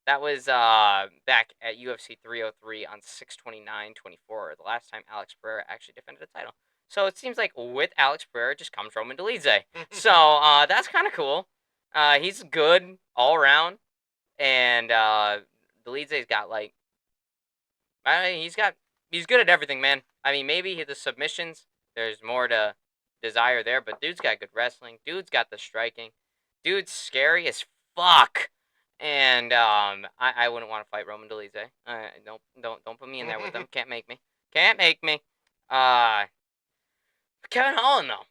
That was back at UFC 303 on 6/29/24, the last time Alex Pereira actually defended a title. So it seems like with Alex Pereira just comes Roman Dolidze. So that's kind of cool. He's good all around, and Dolidze's got like, he's good at everything, man. I mean, maybe the submissions, there's more to desire there, but dude's got good wrestling. Dude's got the striking. Dude's scary as fuck. And I wouldn't want to fight Roman Dolidze. Don't put me in there with them. Can't make me. Can't make me. Kevin Holland though.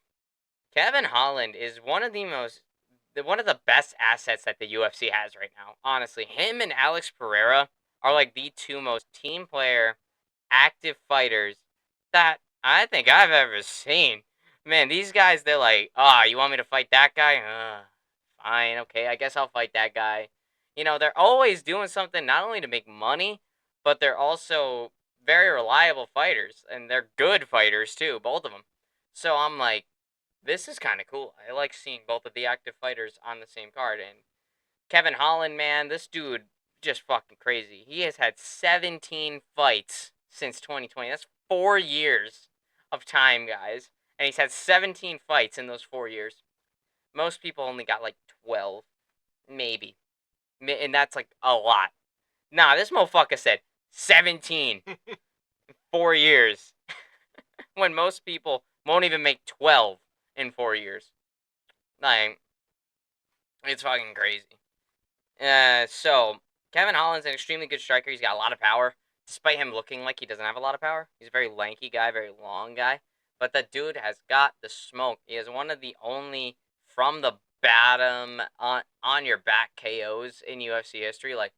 Kevin Holland is one of the best assets that the UFC has right now. Honestly, him and Alex Pereira are like the two most team player active fighters that I think I've ever seen. Man, these guys, they're like, you want me to fight that guy? Fine, okay, I guess I'll fight that guy. They're always doing something not only to make money, but they're also very reliable fighters, and they're good fighters too, both of them. So I'm like, this is kind of cool. I like seeing both of the active fighters on the same card, and Kevin Holland, man, this dude just fucking crazy. He has had 17 fights since 2020. That's 4 years of time, guys. And he's had 17 fights in those 4 years. Most people only got like 12, maybe. And that's like a lot. Nah, this motherfucker said 17 in 4 years. When most people won't even make 12 in 4 years. Like, it's fucking crazy. So Kevin Holland's an extremely good striker. He's got a lot of power, despite him looking like he doesn't have a lot of power. He's a very lanky guy, very long guy, but the dude has got the smoke. He is one of the only from the bottom on your back KOs in UFC history. Like,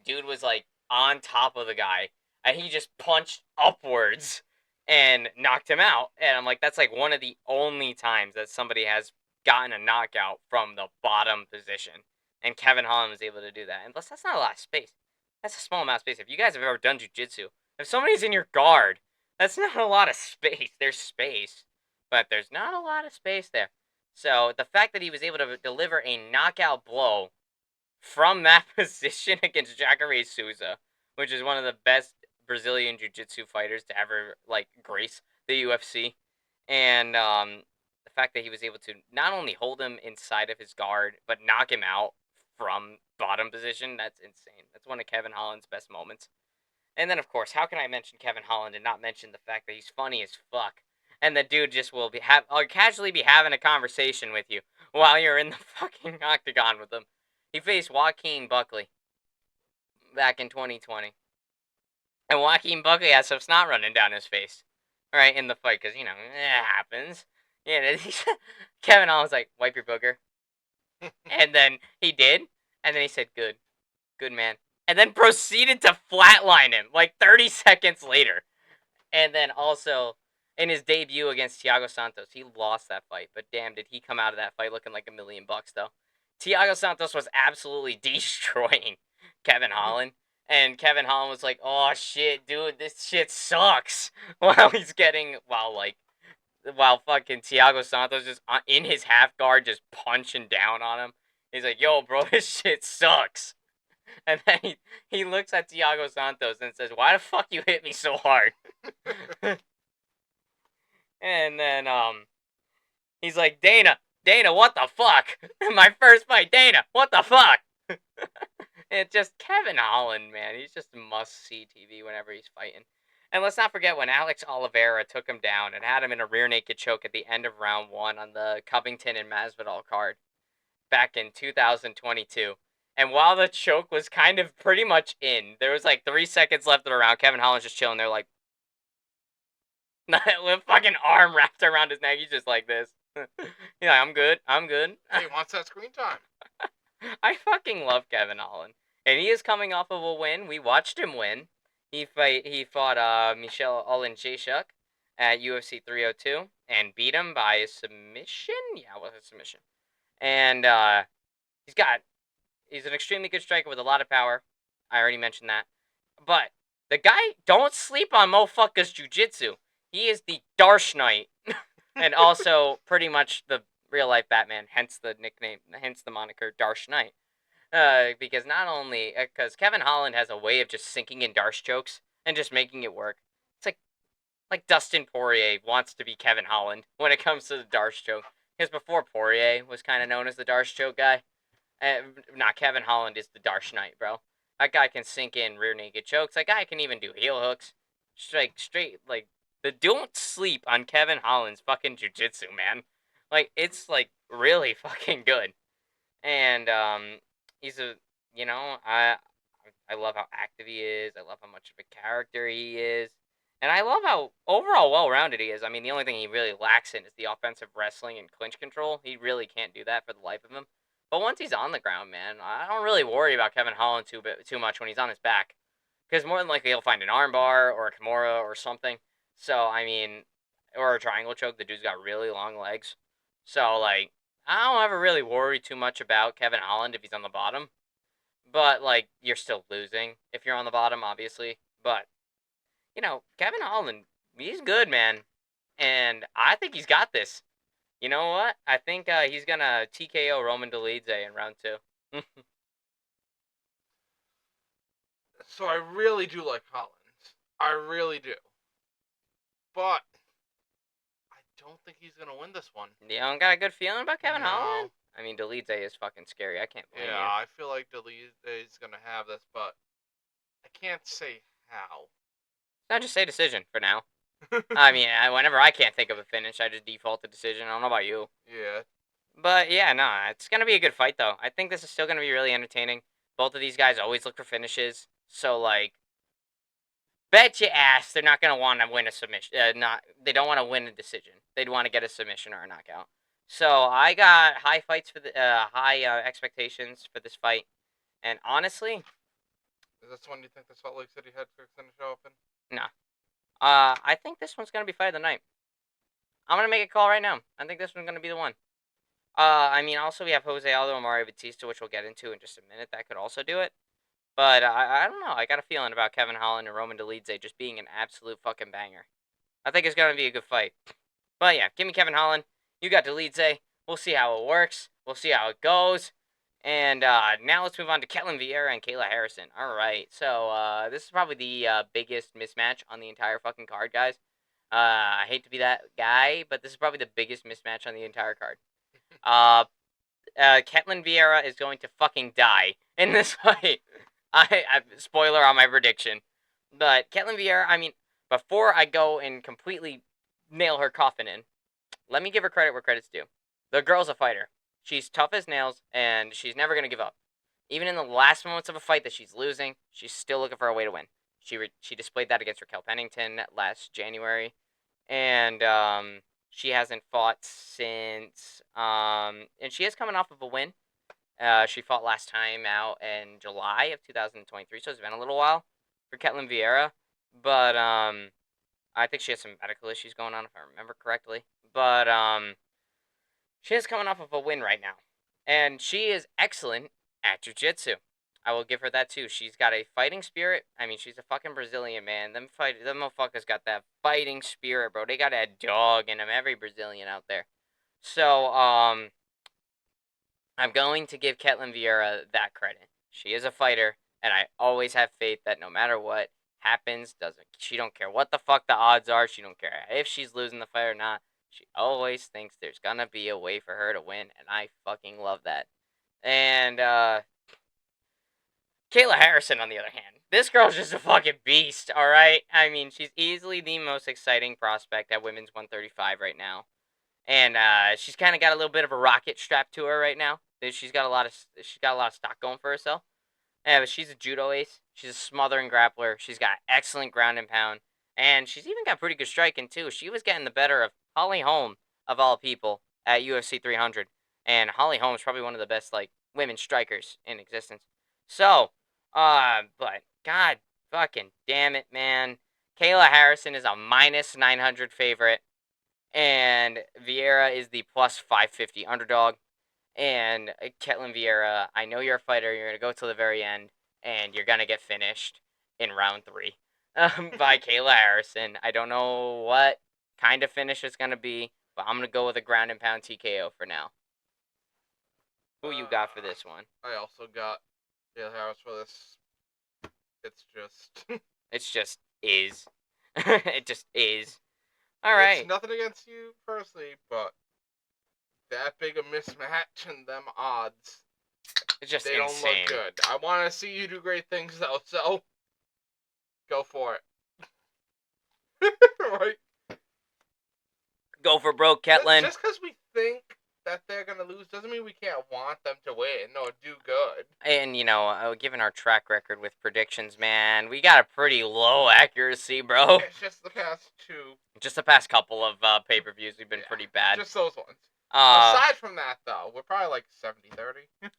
dude was like on top of the guy, and he just punched upwards and knocked him out. And I'm like, that's like one of the only times that somebody has gotten a knockout from the bottom position. And Kevin Holland was able to do that. And plus, that's not a lot of space. That's a small amount of space. If you guys have ever done jiu-jitsu, if somebody's in your guard, that's not a lot of space. There's space, but there's not a lot of space there. So the fact that he was able to deliver a knockout blow from that position against Jacare Souza, which is one of the best Brazilian jiu-jitsu fighters to ever like grace the UFC, and the fact that he was able to not only hold him inside of his guard but knock him out from bottom position, that's insane. That's one of Kevin Holland's best moments. And then, of course, how can I mention Kevin Holland and not mention the fact that he's funny as fuck? And the dude just will or casually be having a conversation with you while you're in the fucking octagon with him. He faced Joaquin Buckley back in 2020. And Joaquin Buckley has some snot running down his face, right, in the fight, because, it happens. Yeah, Kevin Holland's like, wipe your booger. And then he did. And then he said, good. Good, man. And then proceeded to flatline him like 30 seconds later. And then also, in his debut against Thiago Santos, he lost that fight. But damn, did he come out of that fight looking like $1 million, though. Thiago Santos was absolutely destroying Kevin Holland. And Kevin Holland was like, oh shit, dude, this shit sucks. While fucking Thiago Santos just in his half guard just punching down on him. He's like, yo, bro, this shit sucks. And then he looks at Thiago Santos and says, why the fuck you hit me so hard? And then he's like, Dana, what the fuck? My first fight, Dana, what the fuck? It's just Kevin Holland, man. He's just must-see TV whenever he's fighting. And let's not forget when Alex Oliveira took him down and had him in a rear naked choke at the end of round 1 on the Covington and Masvidal card back in 2022. And while the choke was kind of pretty much in, there was like 3 seconds left of the round. Kevin Holland's just chilling there like, with fucking arm wrapped around his neck. He's just like this. He's like, I'm good. He wants that screen time. I fucking love Kevin Holland. And he is coming off of a win. We watched him win. He fought Michel Oleksiejczuk at UFC 302 and beat him by a submission. Yeah, it was a submission. And he's an extremely good striker with a lot of power. I already mentioned that. But the guy, don't sleep on motherfuckers jiu-jitsu. He is the Darsh Knight. And also pretty much the real life Batman, hence the nickname, hence the moniker Darsh Knight. Because not only, because Kevin Holland has a way of just sinking in Darsh chokes and just making it work. It's like Dustin Poirier wants to be Kevin Holland when it comes to the Darsh choke. Because before Poirier was kind of known as the Darsh choke guy, Kevin Holland is the Darsh Knight, bro. That guy can sink in rear naked chokes. That guy can even do heel hooks. Straight, like, don't sleep on Kevin Holland's fucking jiu-jitsu, man. Like, it's, like, really fucking good. And, he's I love how active he is. I love how much of a character he is. And I love how overall well-rounded he is. I mean, the only thing he really lacks in is the offensive wrestling and clinch control. He really can't do that for the life of him. But once he's on the ground, man, I don't really worry about Kevin Holland too much when he's on his back. because more than likely he'll find an armbar or a Kimura or something. So I mean, or a triangle choke. The dude's got really long legs. So like, I don't ever really worry too much about Kevin Holland if he's on the bottom. But like, you're still losing if you're on the bottom, obviously. But Kevin Holland, he's good, man, and I think he's got this. You know what? I think he's gonna TKO Roman Dolidze in round 2. So I really do like Hollins. I really do. But I don't think he's gonna win this one. You don't got a good feeling about Kevin No. Holland? I mean, Dolidze is fucking scary. I can't blame you. I feel like Dolidze is gonna have this, but I can't say how. No, just say decision for now. I mean, whenever I can't think of a finish, I just default to decision. I don't know about you. Yeah. But yeah, no, it's gonna be a good fight though. I think this is still gonna be really entertaining. Both of these guys always look for finishes, so like, bet your ass they're not gonna want to win a submission. They don't want to win a decision. They'd want to get a submission or a knockout. So I got high fights for the high expectations for this fight, and honestly, Is this one you think the Salt Lake City Headquarters gonna show up in? no. I think this one's gonna be fight of the night. I'm gonna make a call right now. I think this one's gonna be the one. I mean, also we have Jose Aldo and Mario Batista, which we'll get into in just a minute. That could also do it. But I don't know. I got a feeling about Kevin Holland and Roman Dolidze just being an absolute fucking banger. I think it's gonna be a good fight. But yeah, give me Kevin Holland. You got Dolidze. We'll see how it works. We'll see how it goes. And now let's move on to Ketlin Vieira and Kayla Harrison. All right. So this is probably the biggest mismatch on the entire fucking card, guys. I hate to be that guy, but this is probably the biggest mismatch on the entire card. Ketlin Vieira is going to fucking die in this fight. I spoiler on my prediction. But Ketlin Vieira, I mean, before I go and completely nail her coffin in, let me give her credit where credit's due. The girl's a fighter. She's tough as nails, and she's never going to give up. Even in the last moments of a fight that she's losing, she's still looking for a way to win. She displayed that against Raquel Pennington last January, and she hasn't fought since. And she is coming off of a win. She fought last time out in July of 2023, so it's been a little while for Ketlin Vieira. But I think she has some medical issues going on, if I remember correctly. But she is coming off of a win right now, and she is excellent at jiu-jitsu. I will give her that too. She's got a fighting spirit. I mean, she's a fucking Brazilian, man. Them motherfuckers got that fighting spirit, bro. They got a dog in them. Every Brazilian out there. So I'm going to give Ketlin Vieira that credit. She is a fighter, and I always have faith that no matter what happens, she don't care what the fuck the odds are. She don't care if she's losing the fight or not. She always thinks there's gonna be a way for her to win, and I fucking love that. And Kayla Harrison, on the other hand, this girl's just a fucking beast. All right, I mean, she's easily the most exciting prospect at women's 135 right now. And she's kind of got a little bit of a rocket strapped to her right now. She's got a lot of stock going for herself. Yeah, but she's a judo ace. She's a smothering grappler. She's got excellent ground and pound, and she's even got pretty good striking too. She was getting the better of Holly Holm of all people at UFC 300, and Holly Holm is probably one of the best like women strikers in existence. So, but god fucking damn it, man. Kayla Harrison is a minus 900 favorite, and Vieira is the plus 550 underdog. And Ketlin Vieira, I know you're a fighter. You're going to go to the very end, and you're going to get finished in round 3 by Kayla Harrison. I don't know what kind of finish it's going to be, but I'm going to go with a ground and pound TKO for now. Who you got for this one? I also got Kayla Harris for this. It's just... It's just is. It just is. All right. It's nothing against you personally, but that big a mismatch and them odds, it's just they insane. Don't look good. I want to see you do great things though, so go for it. Right? Go for broke, Ketlin. Just because we think that they're gonna lose doesn't mean we can't want them to win or do good. And given our track record with predictions, man, we got a pretty low accuracy, bro. It's just the past two. Just the past couple of pay-per-views, we've been pretty bad. Just those ones. Aside from that, though, we're probably like 70-30.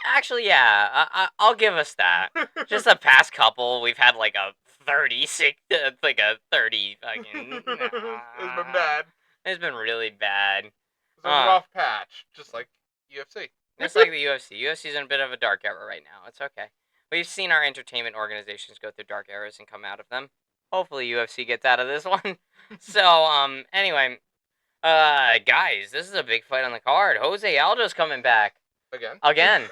Actually, yeah, I'll give us that. Just the past couple, we've had like a 36, like a 30 fucking. It's been bad. It's been really bad. It's a rough patch, just like UFC. Just like the UFC. UFC's in a bit of a dark era right now. It's okay. We've seen our entertainment organizations go through dark eras and come out of them. Hopefully, UFC gets out of this one. So, anyway, guys, this is a big fight on the card. Jose Aldo's coming back. Again.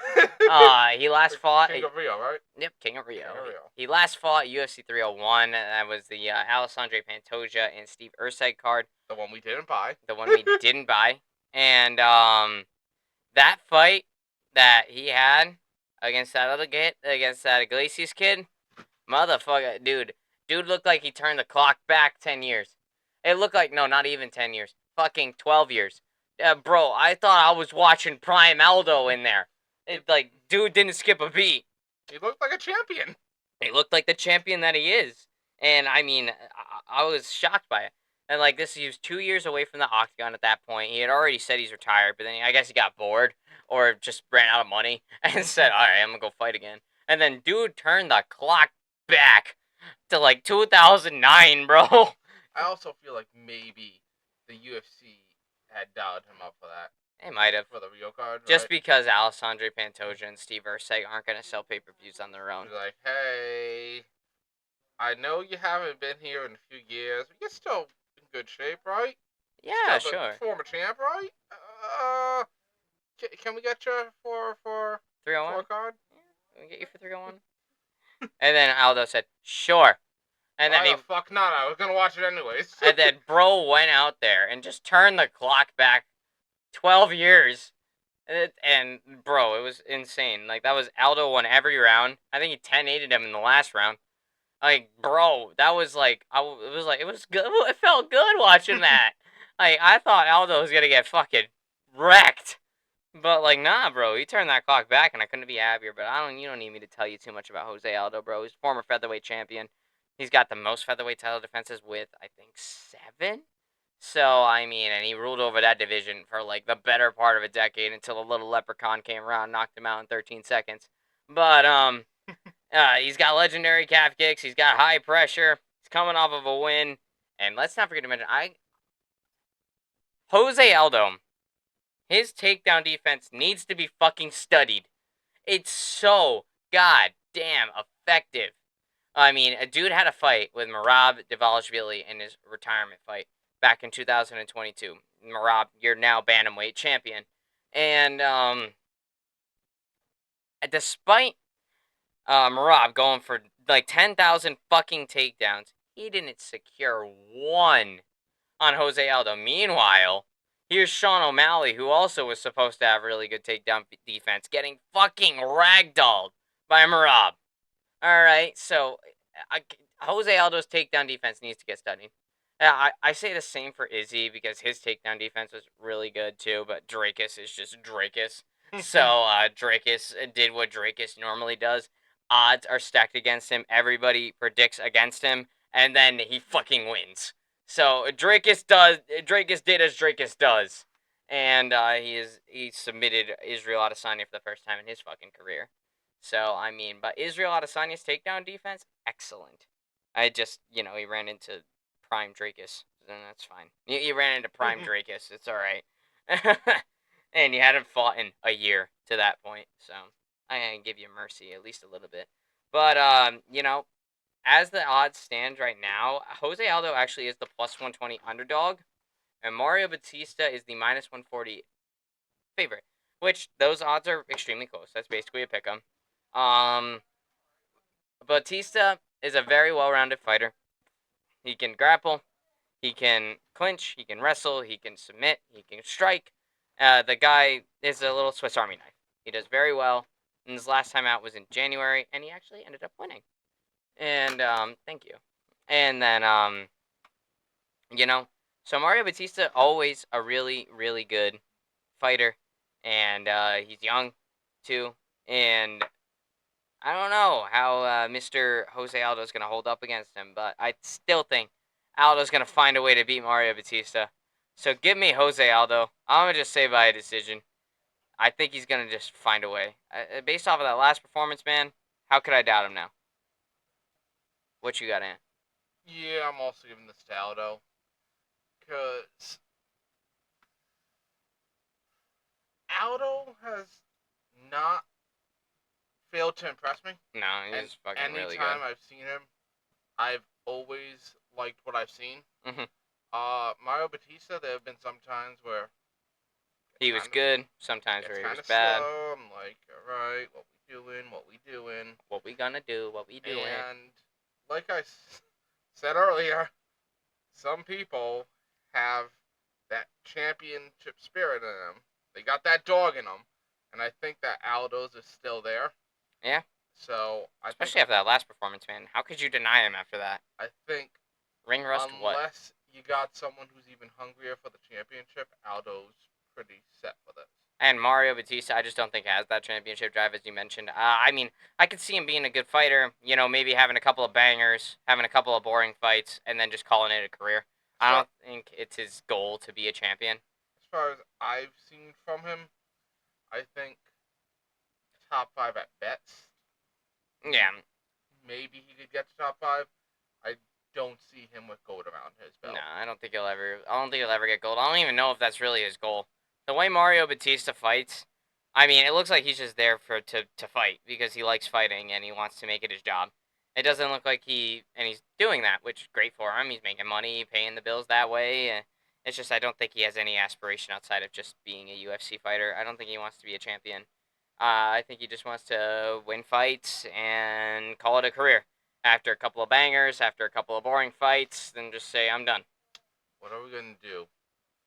He last fought. King of Rio, right? Yep, King of Rio. King of Rio. He last fought UFC 301. That was the Alessandro Pantoja and Steve Ursay card. The one we didn't buy. The one we didn't buy. And that fight that he had against that other kid, against that Iglesias kid, motherfucker, dude looked like he turned the clock back 10 years. It looked like, no, not even 10 years. Fucking 12 years. Bro, I thought I was watching Prime Aldo in there. Like, dude didn't skip a beat. He looked like a champion. He looked like the champion that he is. And, I mean, I was shocked by it. And, like, he was 2 years away from the octagon at that point. He had already said he's retired, but then I guess he got bored or just ran out of money and said, all right, I'm going to go fight again. And then dude turned the clock back to, like, 2009, bro. I also feel like maybe the UFC had dialed him up for that. They might have. For the Rio card, just right? Because Alessandro Pantoja and Steve Ursay aren't going to sell pay-per-views on their own. He's like, hey, I know you haven't been here in a few years, but you're still in good shape, right? Yeah, still sure. Former champ, right? Can we get you for 301 card? Yeah, we get you for 301. And then Aldo said, sure. And then Why the fuck not? I was gonna watch it anyways. And then bro went out there and just turned the clock back 12 years. And bro, it was insane. Like, that was Aldo won every round. I think he 10-8'd him in the last round. Like, bro, that was like, it was good. It felt good watching that. Like, I thought Aldo was gonna get fucking wrecked. But, like, nah, bro, he turned that clock back, and I couldn't be happier. But you don't need me to tell you too much about Jose Aldo, bro. He's former featherweight champion. He's got the most featherweight title defenses with, I think, 7. So, I mean, and he ruled over that division for, like, the better part of a decade until a little leprechaun came around and knocked him out in 13 seconds. But, he's got legendary calf kicks. He's got high pressure. He's coming off of a win. And let's not forget to mention, Jose Aldo, his takedown defense needs to be fucking studied. It's so goddamn effective. I mean, a dude had a fight with Merab Dvalishvili in his retirement fight back in 2022. Merab, you're now bantamweight champion. And despite Merab going for like 10,000 fucking takedowns, he didn't secure one on Jose Aldo. Meanwhile, here's Sean O'Malley, who also was supposed to have really good takedown defense, getting fucking ragdolled by Merab. All right, so Jose Aldo's takedown defense needs to get studied. I say the same for Izzy because his takedown defense was really good too, but Drakus is just Drakus. So Drakus did what Drakus normally does. Odds are stacked against him. Everybody predicts against him, and then he fucking wins. So Drakus did as Drakus does, and he submitted Israel Adesanya for the first time in his fucking career. So, I mean, but Israel Adesanya's takedown defense, excellent. I just, he ran into Prime Drakus, then that's fine. You ran into Prime Drakus, it's alright. And you hadn't fought in a year to that point, so I can give you mercy at least a little bit. But, as the odds stand right now, Jose Aldo actually is the plus 120 underdog, and Mario Batista is the minus 140 favorite, which those odds are extremely close. That's basically a pick 'em. Batista is a very well-rounded fighter. He can grapple, he can clinch, he can wrestle, he can submit, he can strike. The guy is a little Swiss Army knife. He does very well. And his last time out was in January, and he actually ended up winning. And thank you. And then so Mario Batista, always a really, really good fighter, and he's young too, and I don't know how Mr. Jose Aldo is going to hold up against him, but I still think Aldo's going to find a way to beat Mario Batista. So give me Jose Aldo. I'm going to just say by a decision. I think he's gonna just find a way. Based off of that last performance, man, how could I doubt him now? What you got, Ant? Yeah, I'm also giving this to Aldo. Because Aldo has not failed to impress me. No, And he's fucking really good. anytime I've seen him, I've always liked what I've seen. Mhm. Mario Batista, there have been some times where He was good. Sometimes it's where he kind was of bad. slow. I'm like, all right, what we doing? What we doing? What we gonna do? What we doing? And like I said earlier, some people have that championship spirit in them. They got that dog in them, and I think that Aldo's is still there. Yeah. So Especially after that last performance, man. How could you deny him after that? I think Ring rust, what? unless you got someone who's even hungrier for the championship, Aldo's pretty set for this. And Mario Batista, I just don't think has that championship drive, as you mentioned. I mean, I could see him being a good fighter. You know, maybe having a couple of bangers, having a couple of boring fights, and then just calling it a career. I don't think it's his goal to be a champion. As far as I've seen from him, I think top 5 at best. Yeah. Maybe he could get to top 5. I don't see him with gold around his belt. No, I don't think he'll ever. I don't think he'll ever get gold. I don't even know if that's really his goal. The way Mario Batista fights, I mean, it looks like he's just there to fight because he likes fighting and he wants to make it his job. It doesn't look like he's doing that, which is great for him. He's making money, paying the bills that way. It's just I don't think he has any aspiration outside of just being a UFC fighter. I don't think he wants to be a champion. I think he just wants to win fights and call it a career. After a couple of bangers, after a couple of boring fights, then just say, I'm done. What are we going to do if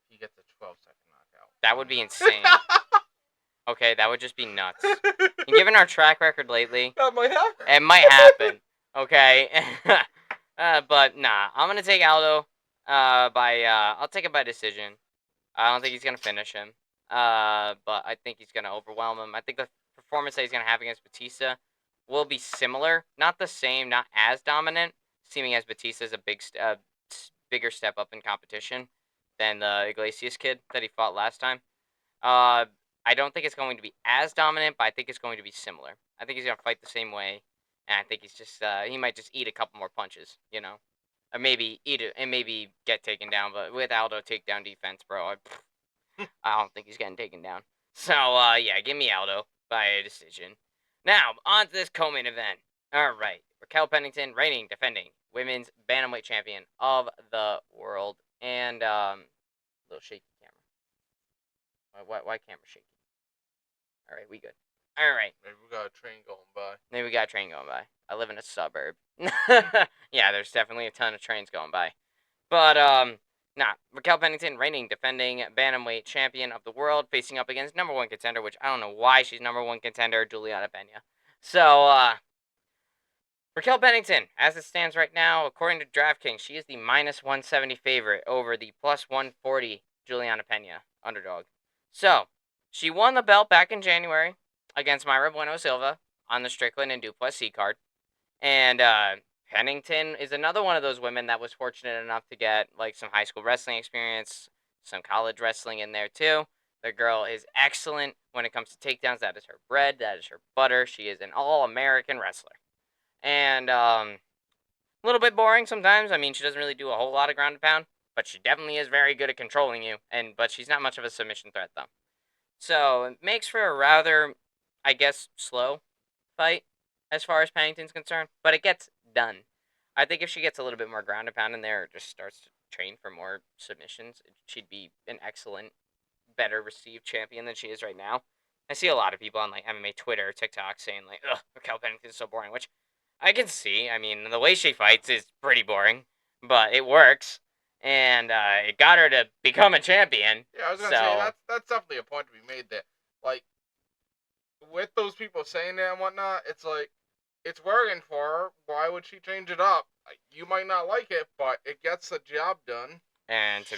he gets a 12-second knockout? That would be insane. Okay, that would just be nuts. And given our track record lately, that might happen. It might happen. Okay, but nah, I'm gonna take Aldo. I'll take it by decision. I don't think he's gonna finish him. But I think he's gonna overwhelm him. I think the performance that he's gonna have against Batista will be similar, not the same, not as dominant. Seeming as Batista's a bigger step up in competition than the Iglesias kid that he fought last time. I don't think it's going to be as dominant, but I think it's going to be similar. I think he's gonna fight the same way, and I think he's just he might just eat a couple more punches, you know, or maybe eat it and maybe get taken down. But with Aldo takedown defense, bro, I don't think he's getting taken down. So yeah, give me Aldo by a decision. Now on to this co-main event. All right, Raquel Pennington, reigning, defending women's bantamweight champion of the world, and little shaky camera. Why camera shaky? All right, we good. All right. Maybe we got a train going by. Maybe we got a train going by. I live in a suburb. Yeah, there's definitely a ton of trains going by. But Raquel Pennington, reigning, defending bantamweight champion of the world, facing up against number one contender, which I don't know why she's number one contender, Juliana Pena. So Raquel Pennington, as it stands right now, according to DraftKings, she is the minus 170 favorite over the plus 140 Juliana Pena underdog. So she won the belt back in January against Mayra Bueno Silva on the Strickland and Duplessis card. And Pennington is another one of those women that was fortunate enough to get like some high school wrestling experience, some college wrestling in there too. The girl is excellent when it comes to takedowns. That is her bread. That is her butter. She is an all-American wrestler. And a little bit boring sometimes. I mean, she doesn't really do a whole lot of ground and pound, but she definitely is very good at controlling you. But she's not much of a submission threat though. So it makes for a rather, I guess, slow fight as far as Pennington's concerned, but it gets done. I think if she gets a little bit more ground and pound in there, or just starts to train for more submissions, she'd be an excellent, better received champion than she is right now. I see a lot of people on like MMA Twitter, TikTok saying like, "Ugh, Raquel Pennington's so boring," which I can see. I mean, the way she fights is pretty boring, but it works, and it got her to become a champion. Yeah, I was gonna say that's definitely a point to be made there. Like with those people saying that and whatnot, it's like it's working for her. Why would she change it up? Like, you might not like it, but it gets the job done. And to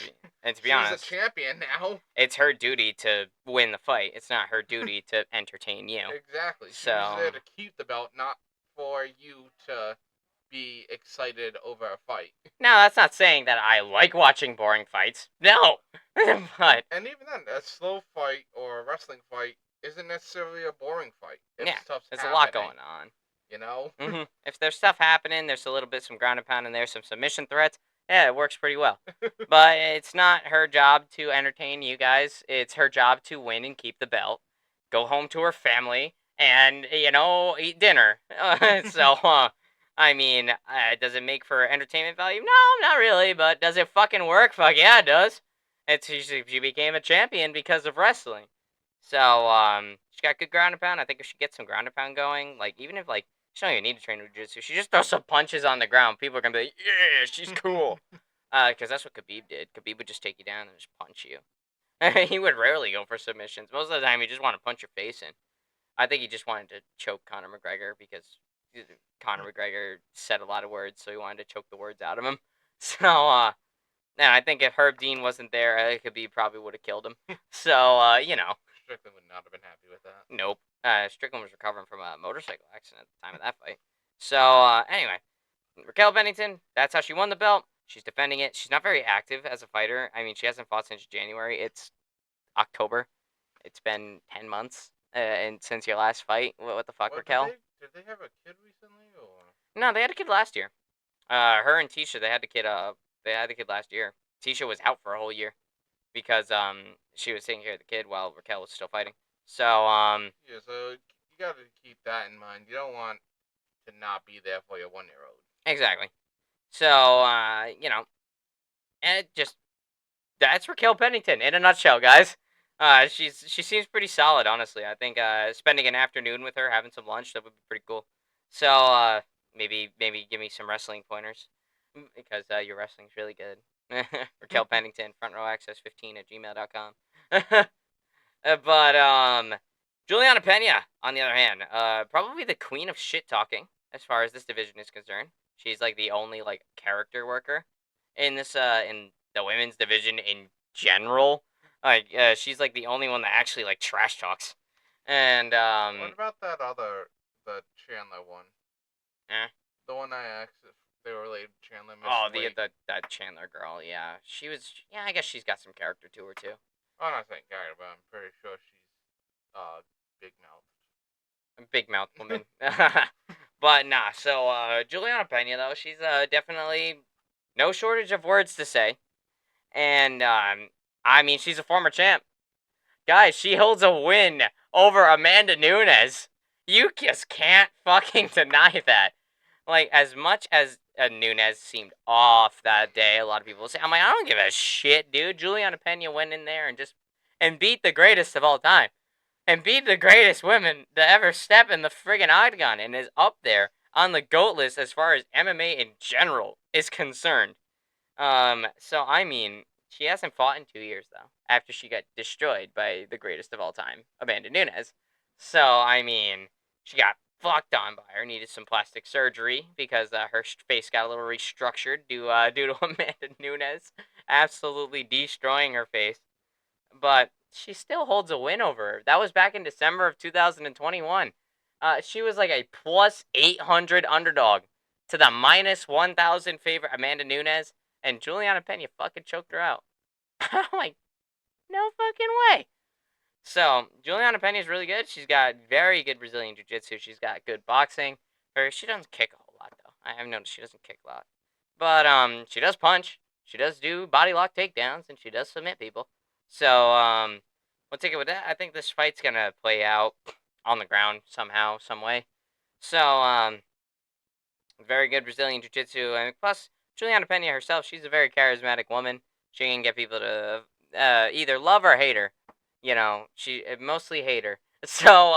be honest, she's a champion now. It's her duty to win the fight. It's not her duty to entertain you. Exactly. She's So there to keep the belt, not for you to be excited over a fight. Now, that's not saying that I like watching boring fights. No. But and even then, a slow fight or a wrestling fight isn't necessarily a boring fight. If Yeah, stuff's there's a lot happening, going on. you know? If there's stuff happening, there's a little bit some ground and pound in there, some submission threats. Yeah, it works pretty well. But it's not her job to entertain you guys. It's her job to win and keep the belt, go home to her family, and eat dinner. I mean, does it make for entertainment value? No, not really. But does it fucking work? Fuck yeah, it does. She became a champion because of wrestling. So she got good ground and pound. I think if she gets some ground and pound going, like even if like she don't even need to train jiu-jitsu, she just throws some punches on the ground. People are gonna be like, yeah, she's cool. Because that's what Khabib did. Khabib would just take you down and just punch you. He would rarely go for submissions. Most of the time, he just wanted to punch your face in. I think he just wanted to choke Conor McGregor because Conor McGregor said a lot of words, so he wanted to choke the words out of him. So, and I think if Herb Dean wasn't there, Khabib probably would have killed him. So, Strickland would not have been happy with that. Nope. Strickland was recovering from a motorcycle accident at the time of that fight. So, anyway, Raquel Bennington, that's how she won the belt. She's defending it. She's not very active as a fighter. I mean, she hasn't fought since January. It's October. It's been 10 months and since your last fight. What the fuck, Raquel? Did they have a kid recently, or? No, they had a kid last year. Her and Tisha, they had the kid. They had the kid last year. Tisha was out for a whole year because she was taking care of the kid while Raquel was still fighting. So Yeah, so you got to keep that in mind. You don't want to not be there for your 1-year-old. Exactly. So and that's Raquel Pennington in a nutshell, guys. She seems pretty solid, honestly. I think spending an afternoon with her, having some lunch, that would be pretty cool. So maybe give me some wrestling pointers because your wrestling's really good. Raquel Pennington, front row access 15 at gmail.com. But Juliana Pena, on the other hand, probably the queen of shit talking as far as this division is concerned. She's like the only like character worker in this in the women's division in general. Like she's like the only one that actually like trash talks. And what about that the Chandler one? The one I asked if they were related to Chandler. That Chandler girl, yeah, she was. Yeah, I guess she's got some character to her too. I'm not saying character, but I'm pretty sure she's big mouth. Big mouth woman. But nah, so Juliana Pena though, she's definitely no shortage of words to say. And I mean she's a former champ. Guys, she holds a win over Amanda Nunes. You just can't fucking deny that. Like, as much as Nunes seemed off that day, a lot of people say, I'm like, I don't give a shit, dude. Juliana Pena went in there and beat the greatest of all time. And beat the greatest women to ever step in the friggin' octagon and is up there on the GOAT list as far as MMA in general is concerned. So I mean, she hasn't fought in 2 years though, after she got destroyed by the greatest of all time, Amanda Nunes. So I mean, she got fucked on by her, needed some plastic surgery because her face got a little restructured due to Amanda Nunes absolutely destroying her face. But she still holds a win over her. That was back in December of 2021. She was like a plus 800 underdog to the minus 1,000 favorite Amanda Nunes, and Juliana Pena fucking choked her out. I'm like, no fucking way. So Juliana Pena is really good. She's got very good Brazilian jiu-jitsu. She's got good boxing. She doesn't kick a whole lot though. I've noticed she doesn't kick a lot, but she does punch. She does do body lock takedowns, and she does submit people. So we'll take it with that. I think this fight's gonna play out on the ground somehow, some way. So very good Brazilian jiu-jitsu, and plus Juliana Pena herself, she's a very charismatic woman. She can get people to either love or hate her. She mostly hate her. So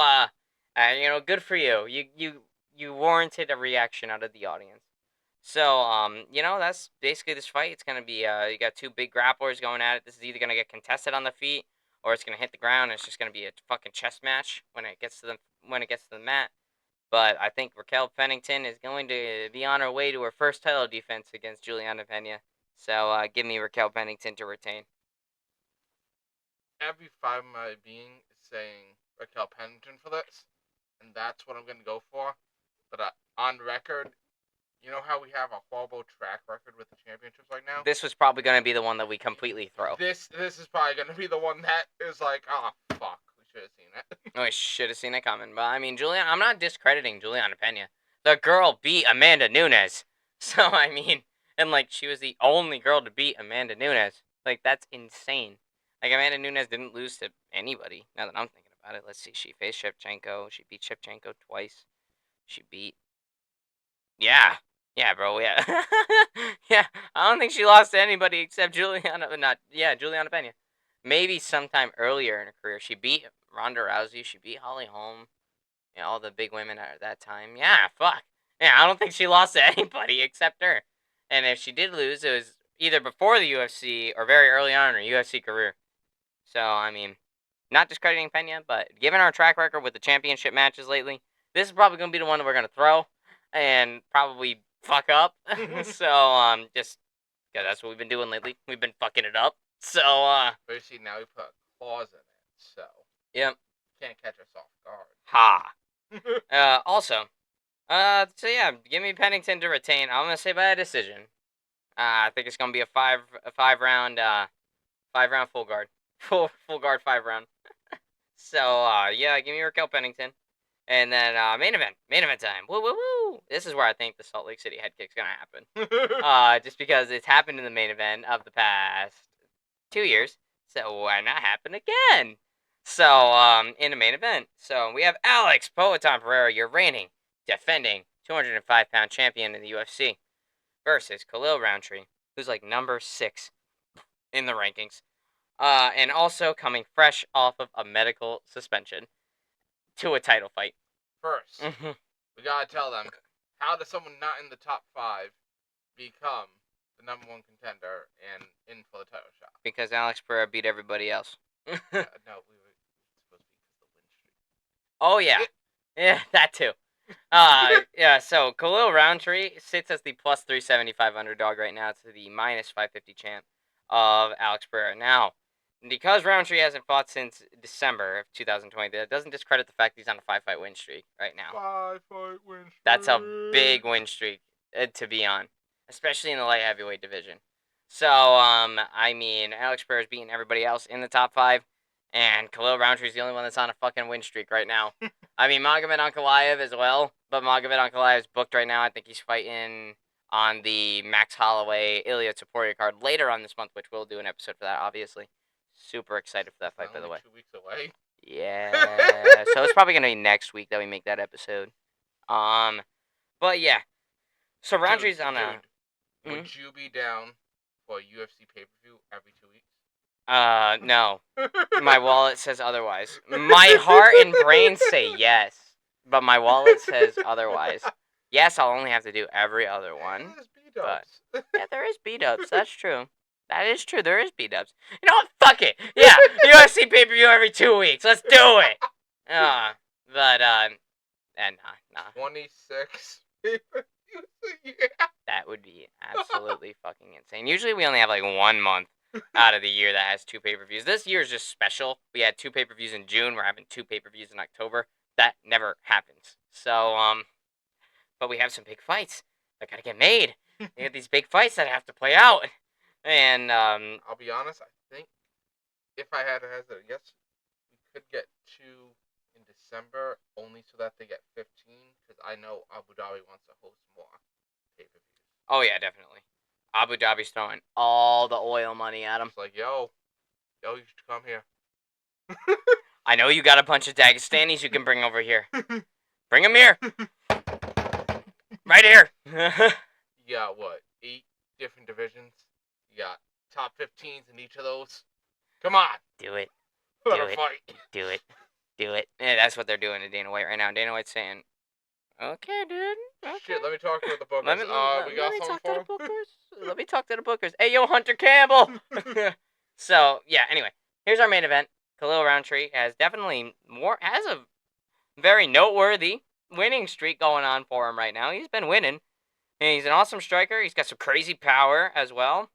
good for you. You warranted a reaction out of the audience. So that's basically this fight. It's gonna be you got two big grapplers going at it. This is either gonna get contested on the feet or it's gonna hit the ground. And it's just gonna be a fucking chess match when it gets to the mat. But I think Raquel Pennington is going to be on her way to her first title defense against Juliana Pena. So give me Raquel Pennington to retain. Every fiber of my being is saying Raquel Pennington for this, and that's what I'm going to go for. But on record, you know how we have a horrible track record with the championships right now? This was probably going to be the one that we completely throw. This is probably going to be the one that is like, oh, fuck. We should have seen it. Oh, I should have seen it coming. But, I mean, I'm not discrediting Juliana Pena. The girl beat Amanda Nunes. So, I mean, and, like, she was the only girl to beat Amanda Nunes. Like, that's insane. Like, Amanda Nunes didn't lose to anybody, now that I'm thinking about it. Let's see. She faced Shevchenko. She beat Shevchenko twice. She beat... Yeah. Yeah, bro, yeah. Yeah, I don't think she lost to anybody except Juliana Pena. Maybe sometime earlier in her career. She beat Ronda Rousey. She beat Holly Holm. You know, all the big women at that time. Yeah, fuck. Yeah, I don't think she lost to anybody except her. And if she did lose, it was either before the UFC or very early on in her UFC career. So, I mean, not discrediting Pena, but given our track record with the championship matches lately, this is probably going to be the one that we're going to throw and probably fuck up. So, just, yeah, that's what we've been doing lately. We've been fucking it up. So, But you see, now we put claws in it, so. Yep. Can't catch us off guard. Ha. Also, so yeah, give me Pennington to retain. I'm going to say by a decision. I think it's going to be a five round full guard. Full guard 5 round. So, yeah, give me Raquel Pennington. And then, main event time. Woo, woo, woo. This is where I think the Salt Lake City head kick's going to happen. Just because it's happened in the main event of the past 2 years. So, why not happen again? So, in the main event. So, we have Alex Poatan Pereira, your reigning, defending 205-pound champion in the UFC, versus Khalil Roundtree, who's like number 6 in the rankings. And also coming fresh off of a medical suspension to a title fight. First, we gotta tell them, how does someone not in the top 5 become the number 1 contender and in for the title shot? Because Alex Pereira beat everybody else. No, we were supposed to be because of the win streak. Oh, yeah. Yeah, that too. Yeah, so Khalil Roundtree sits as the plus 375 underdog right now to the minus 550 champ of Alex Pereira. Now, because Roundtree hasn't fought since December of 2020, that doesn't discredit the fact he's on a 5-fight win streak right now. 5-fight win streak. That's a big win streak to be on, especially in the light heavyweight division. So, I mean, Alex Pereira's beating everybody else in the top 5, and Khalil Roundtree's the only one that's on a fucking win streak right now. I mean, Magomed Ankalaev as well, but Magomed Ankalaev is booked right now. I think he's fighting on the Max Holloway Ilya Taporia card later on this month, which we'll do an episode for that, obviously. Super excited for that fight, by the way. 2 weeks away. Yeah, so it's probably gonna be next week that we make that episode. But yeah, so Roundtree's on a. Would you be down for a UFC pay-per-view every 2 weeks? No. My wallet says otherwise. My heart and brain say yes, but my wallet says otherwise. Yes, I'll only have to do every other one. But yeah, there is B-dubs. That's true. That is true. There is B-dubs. You know what? Fuck it. Yeah, UFC pay-per-view every 2 weeks. Let's do it. Nah. 26 pay-per-views a year. That would be absolutely fucking insane. Usually we only have like 1 month out of the year that has 2 pay-per-views. This year is just special. We had 2 pay-per-views in June. We're having 2 pay-per-views in October. That never happens. So, but we have some big fights that gotta get made. We have these big fights that have to play out. And, I'll be honest, I think if I had to hazard a guess, we could get 2 in December, only so that they get 15, because I know Abu Dhabi wants to host more pay-per-views. Oh, yeah, definitely. Abu Dhabi's throwing all the oil money at him. It's like, yo, you should come here. I know you got a bunch of Dagestanis you can bring over here. Bring them here. Right here. You got, what, 8 different divisions? You got top 15s in each of those? Come on. Do it. Let a fight. Do it. Yeah, that's what they're doing to Dana White right now. Dana White's saying, okay, dude. Okay. Shit, let me talk to the bookers. We got something for him? Let me talk to the bookers. Hey, yo, Hunter Campbell. So, yeah, anyway. Here's our main event. Khalil Roundtree has a very noteworthy winning streak going on for him right now. He's been winning. And he's an awesome striker. He's got some crazy power as well.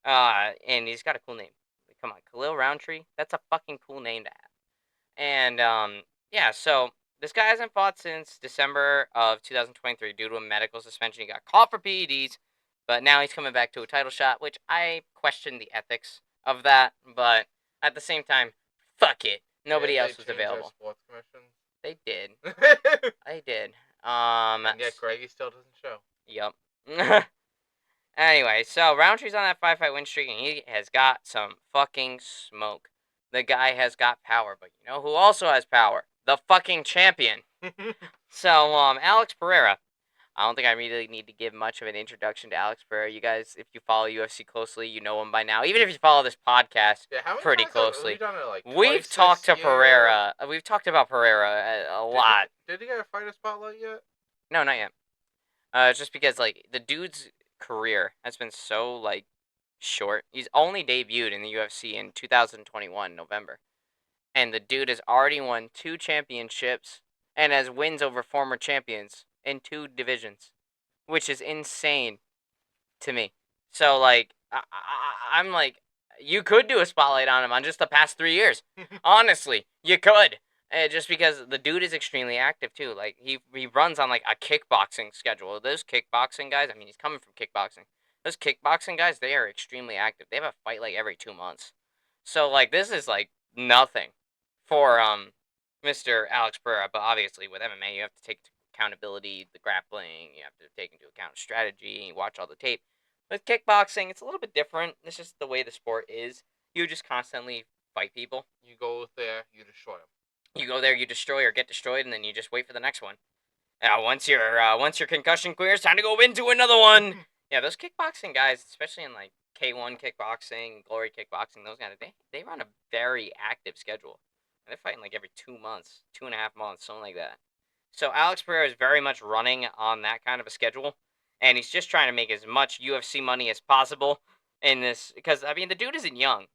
And he's got a cool name. Come on, Khalil Roundtree. That's a fucking cool name to have. And, yeah, so this guy hasn't fought since December of 2023 due to a medical suspension. He got caught for PEDs, but now he's coming back to a title shot, which I question the ethics of that. But at the same time, fuck it. Nobody They else was changed their available. sports commissions. They did. They did. And yet Greggy still doesn't show. Yep. Anyway, so Roundtree's on that 5-fight win streak, and he has got some fucking smoke. The guy has got power, but you know who also has power? The fucking champion. So, Alex Pereira. I don't think I really need to give much of an introduction to Alex Pereira. You guys, if you follow UFC closely, you know him by now. Even if you follow this podcast pretty closely, we've done it like we've talked to Pereira. We've talked about Pereira a lot. Did he get a fighter spotlight yet? No, not yet. Just because like the dude's career has been so like short. He's only debuted in the UFC in 2021 November, and the dude has already won 2 championships and has wins over former champions in 2 divisions, which is insane to me. So like I'm like, you could do a spotlight on him on just the past 3 years. Honestly, you could. Just because the dude is extremely active too. Like he runs on like a kickboxing schedule. Those kickboxing guys, I mean, he's coming from kickboxing. Those kickboxing guys, they are extremely active. They have a fight like every 2 months. So like this is like nothing for Mr. Alex Pereira. But obviously with MMA, you have to take into accountability the grappling. You have to take into account strategy. You watch all the tape. With kickboxing, it's a little bit different. It's just the way the sport is. You just constantly fight people. You go there, you destroy them. You go there, you destroy or get destroyed, and then you just wait for the next one. Once your concussion clears, time to go into another one. Yeah, those kickboxing guys, especially in like K1 kickboxing, Glory kickboxing, those guys, they run a very active schedule. And they're fighting like every 2 months, 2.5 months, something like that. So Alex Pereira is very much running on that kind of a schedule, and he's just trying to make as much UFC money as possible in this. Because I mean, the dude isn't young.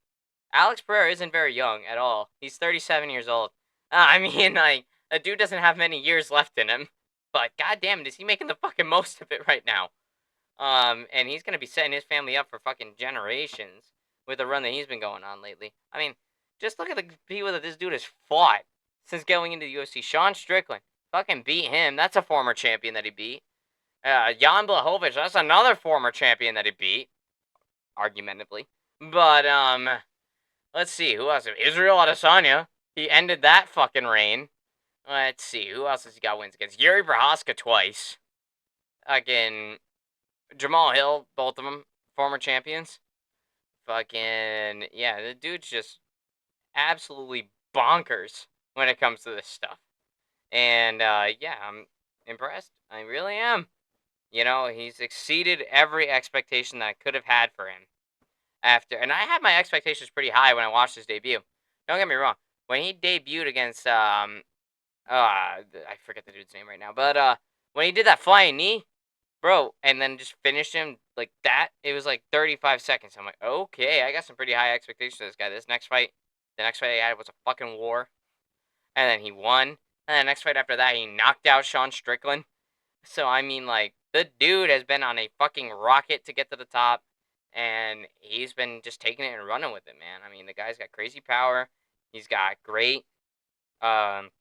Alex Pereira isn't very young at all. He's 37 years old. I mean, like, the dude doesn't have many years left in him. But goddamn, is he making the fucking most of it right now? And he's gonna be setting his family up for fucking generations with the run that he's been going on lately. I mean, just look at the people that this dude has fought since going into the UFC. Sean Strickland fucking beat him. That's a former champion that he beat. Jan Blachowicz, that's another former champion that he beat, argumentatively. But let's see, who else? Israel Adesanya. He ended that fucking reign. Let's see, who else has he got wins against? Yuri Prochazka twice. Again, Jamal Hill, both of them former champions. Fucking yeah, the dude's just absolutely bonkers when it comes to this stuff. And yeah, I'm impressed. I really am. You know, he's exceeded every expectation that I could have had for him. And I had my expectations pretty high when I watched his debut. Don't get me wrong. When he debuted against I forget the dude's name right now, but when he did that flying knee, bro, and then just finished him like that, it was like 35 seconds. I'm like, okay, I got some pretty high expectations for this guy. The next fight he had was a fucking war, and then he won. And the next fight after that, he knocked out Sean Strickland. So I mean, like, the dude has been on a fucking rocket to get to the top, and he's been just taking it and running with it, man. I mean, the guy's got crazy power. He's got great um,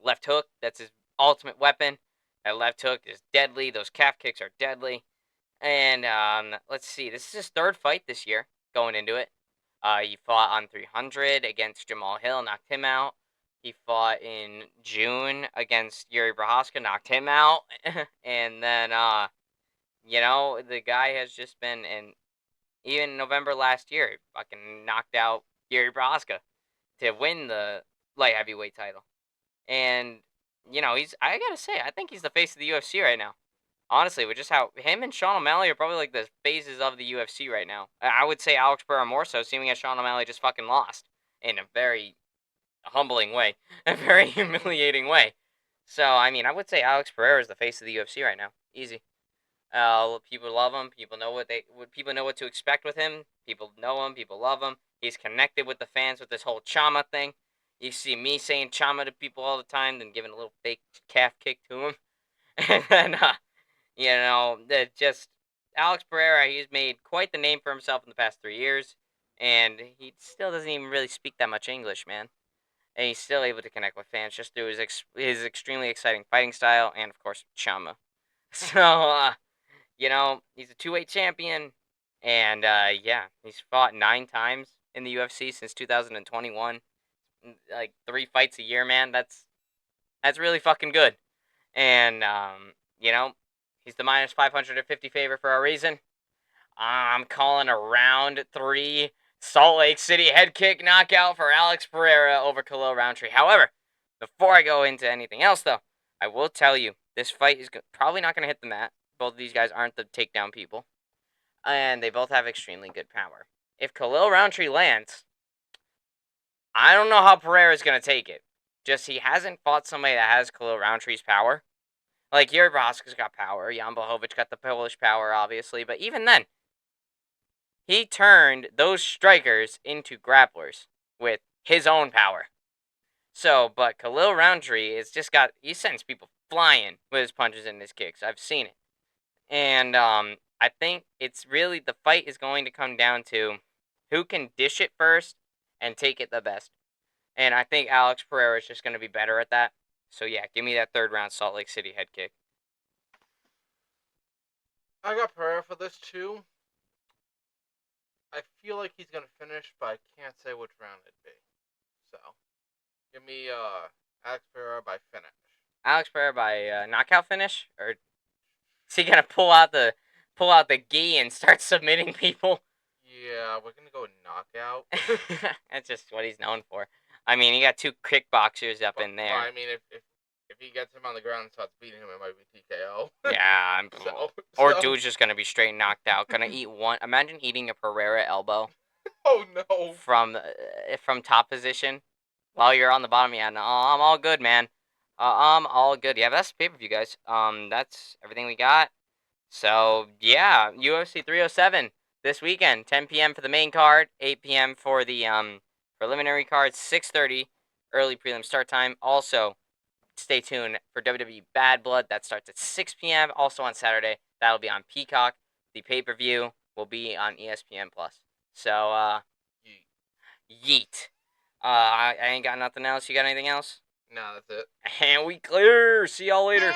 left hook. That's his ultimate weapon. That left hook is deadly. Those calf kicks are deadly. And let's see. This is his 3rd fight this year going into it. He fought on 300 against Jamal Hill, knocked him out. He fought in June against Yuri Prochazka, knocked him out. And then, you know, the guy has just been in. Even November last year, fucking knocked out Yuri Prochazka to win the light heavyweight title. And, you know, I gotta say, I think he's the face of the UFC right now. Honestly, with just how him and Sean O'Malley are probably like the faces of the UFC right now. I would say Alex Pereira more so, seeing as Sean O'Malley just fucking lost in a very humbling way, a very humiliating way. So, I mean, I would say Alex Pereira is the face of the UFC right now. Easy. People love him. People know what to expect with him. People know him. People love him. He's connected with the fans with this whole Chama thing. You see me saying Chama to people all the time, then giving a little fake calf kick to him, and then you know, just Alex Pereira. He's made quite the name for himself in the past 3 years, and he still doesn't even really speak that much English, man. And he's still able to connect with fans just through his extremely exciting fighting style and of course Chama. So you know, he's a 2-weight champion, and yeah, he's fought 9 times in the UFC since 2021. like 3 fights a year, man. That's really fucking good. And you know, he's the minus 550 favorite for a reason. I'm calling a round 3 Salt Lake City head kick knockout for Alex Pereira over Khalil Roundtree. However, before I go into anything else, though, I will tell you this fight is probably not going to hit the mat. Both of these guys aren't the takedown people, and they both have extremely good power. If Khalil Roundtree lands, I don't know how Pereira is going to take it. Just he hasn't fought somebody that has Khalil Roundtree's power. Like Yuri Prohaska's got power, Jan Blachowicz got the Polish power, obviously, but even then, he turned those strikers into grapplers with his own power. So, but Khalil Roundtree is just got, he sends people flying with his punches and his kicks. I've seen it. And I think it's really, the fight is going to come down to who can dish it first and take it the best. And I think Alex Pereira is just going to be better at that. So yeah, give me that third round Salt Lake City head kick. I got Pereira for this too. I feel like he's gonna finish, but I can't say which round it'd be. So, give me Alex Pereira by finish. Alex Pereira by knockout finish, or is he gonna pull out the gi and start submitting people? Yeah, we're gonna go knockout. That's just what he's known for. I mean, he got 2 kickboxers up in there. I mean, if he gets him on the ground and starts beating him, it might be TKO. Yeah, or dude's just gonna be straight knocked out. Gonna eat one. Imagine eating a Pereira elbow. Oh no! From top position, while you're on the bottom. Yeah, no, I'm all good, man. I'm all good. Yeah, that's the pay-per-view, guys. That's everything we got. So yeah, UFC 307 this weekend, 10 p.m. for the main card, 8 p.m. for the preliminary card, 6:30 early prelim start time. Also, stay tuned for WWE Bad Blood. That starts at 6 p.m. Also on Saturday. That'll be on Peacock. The pay-per-view will be on ESPN Plus. So yeet. I ain't got nothing else. You got anything else? No, that's it. And we clear. See y'all later.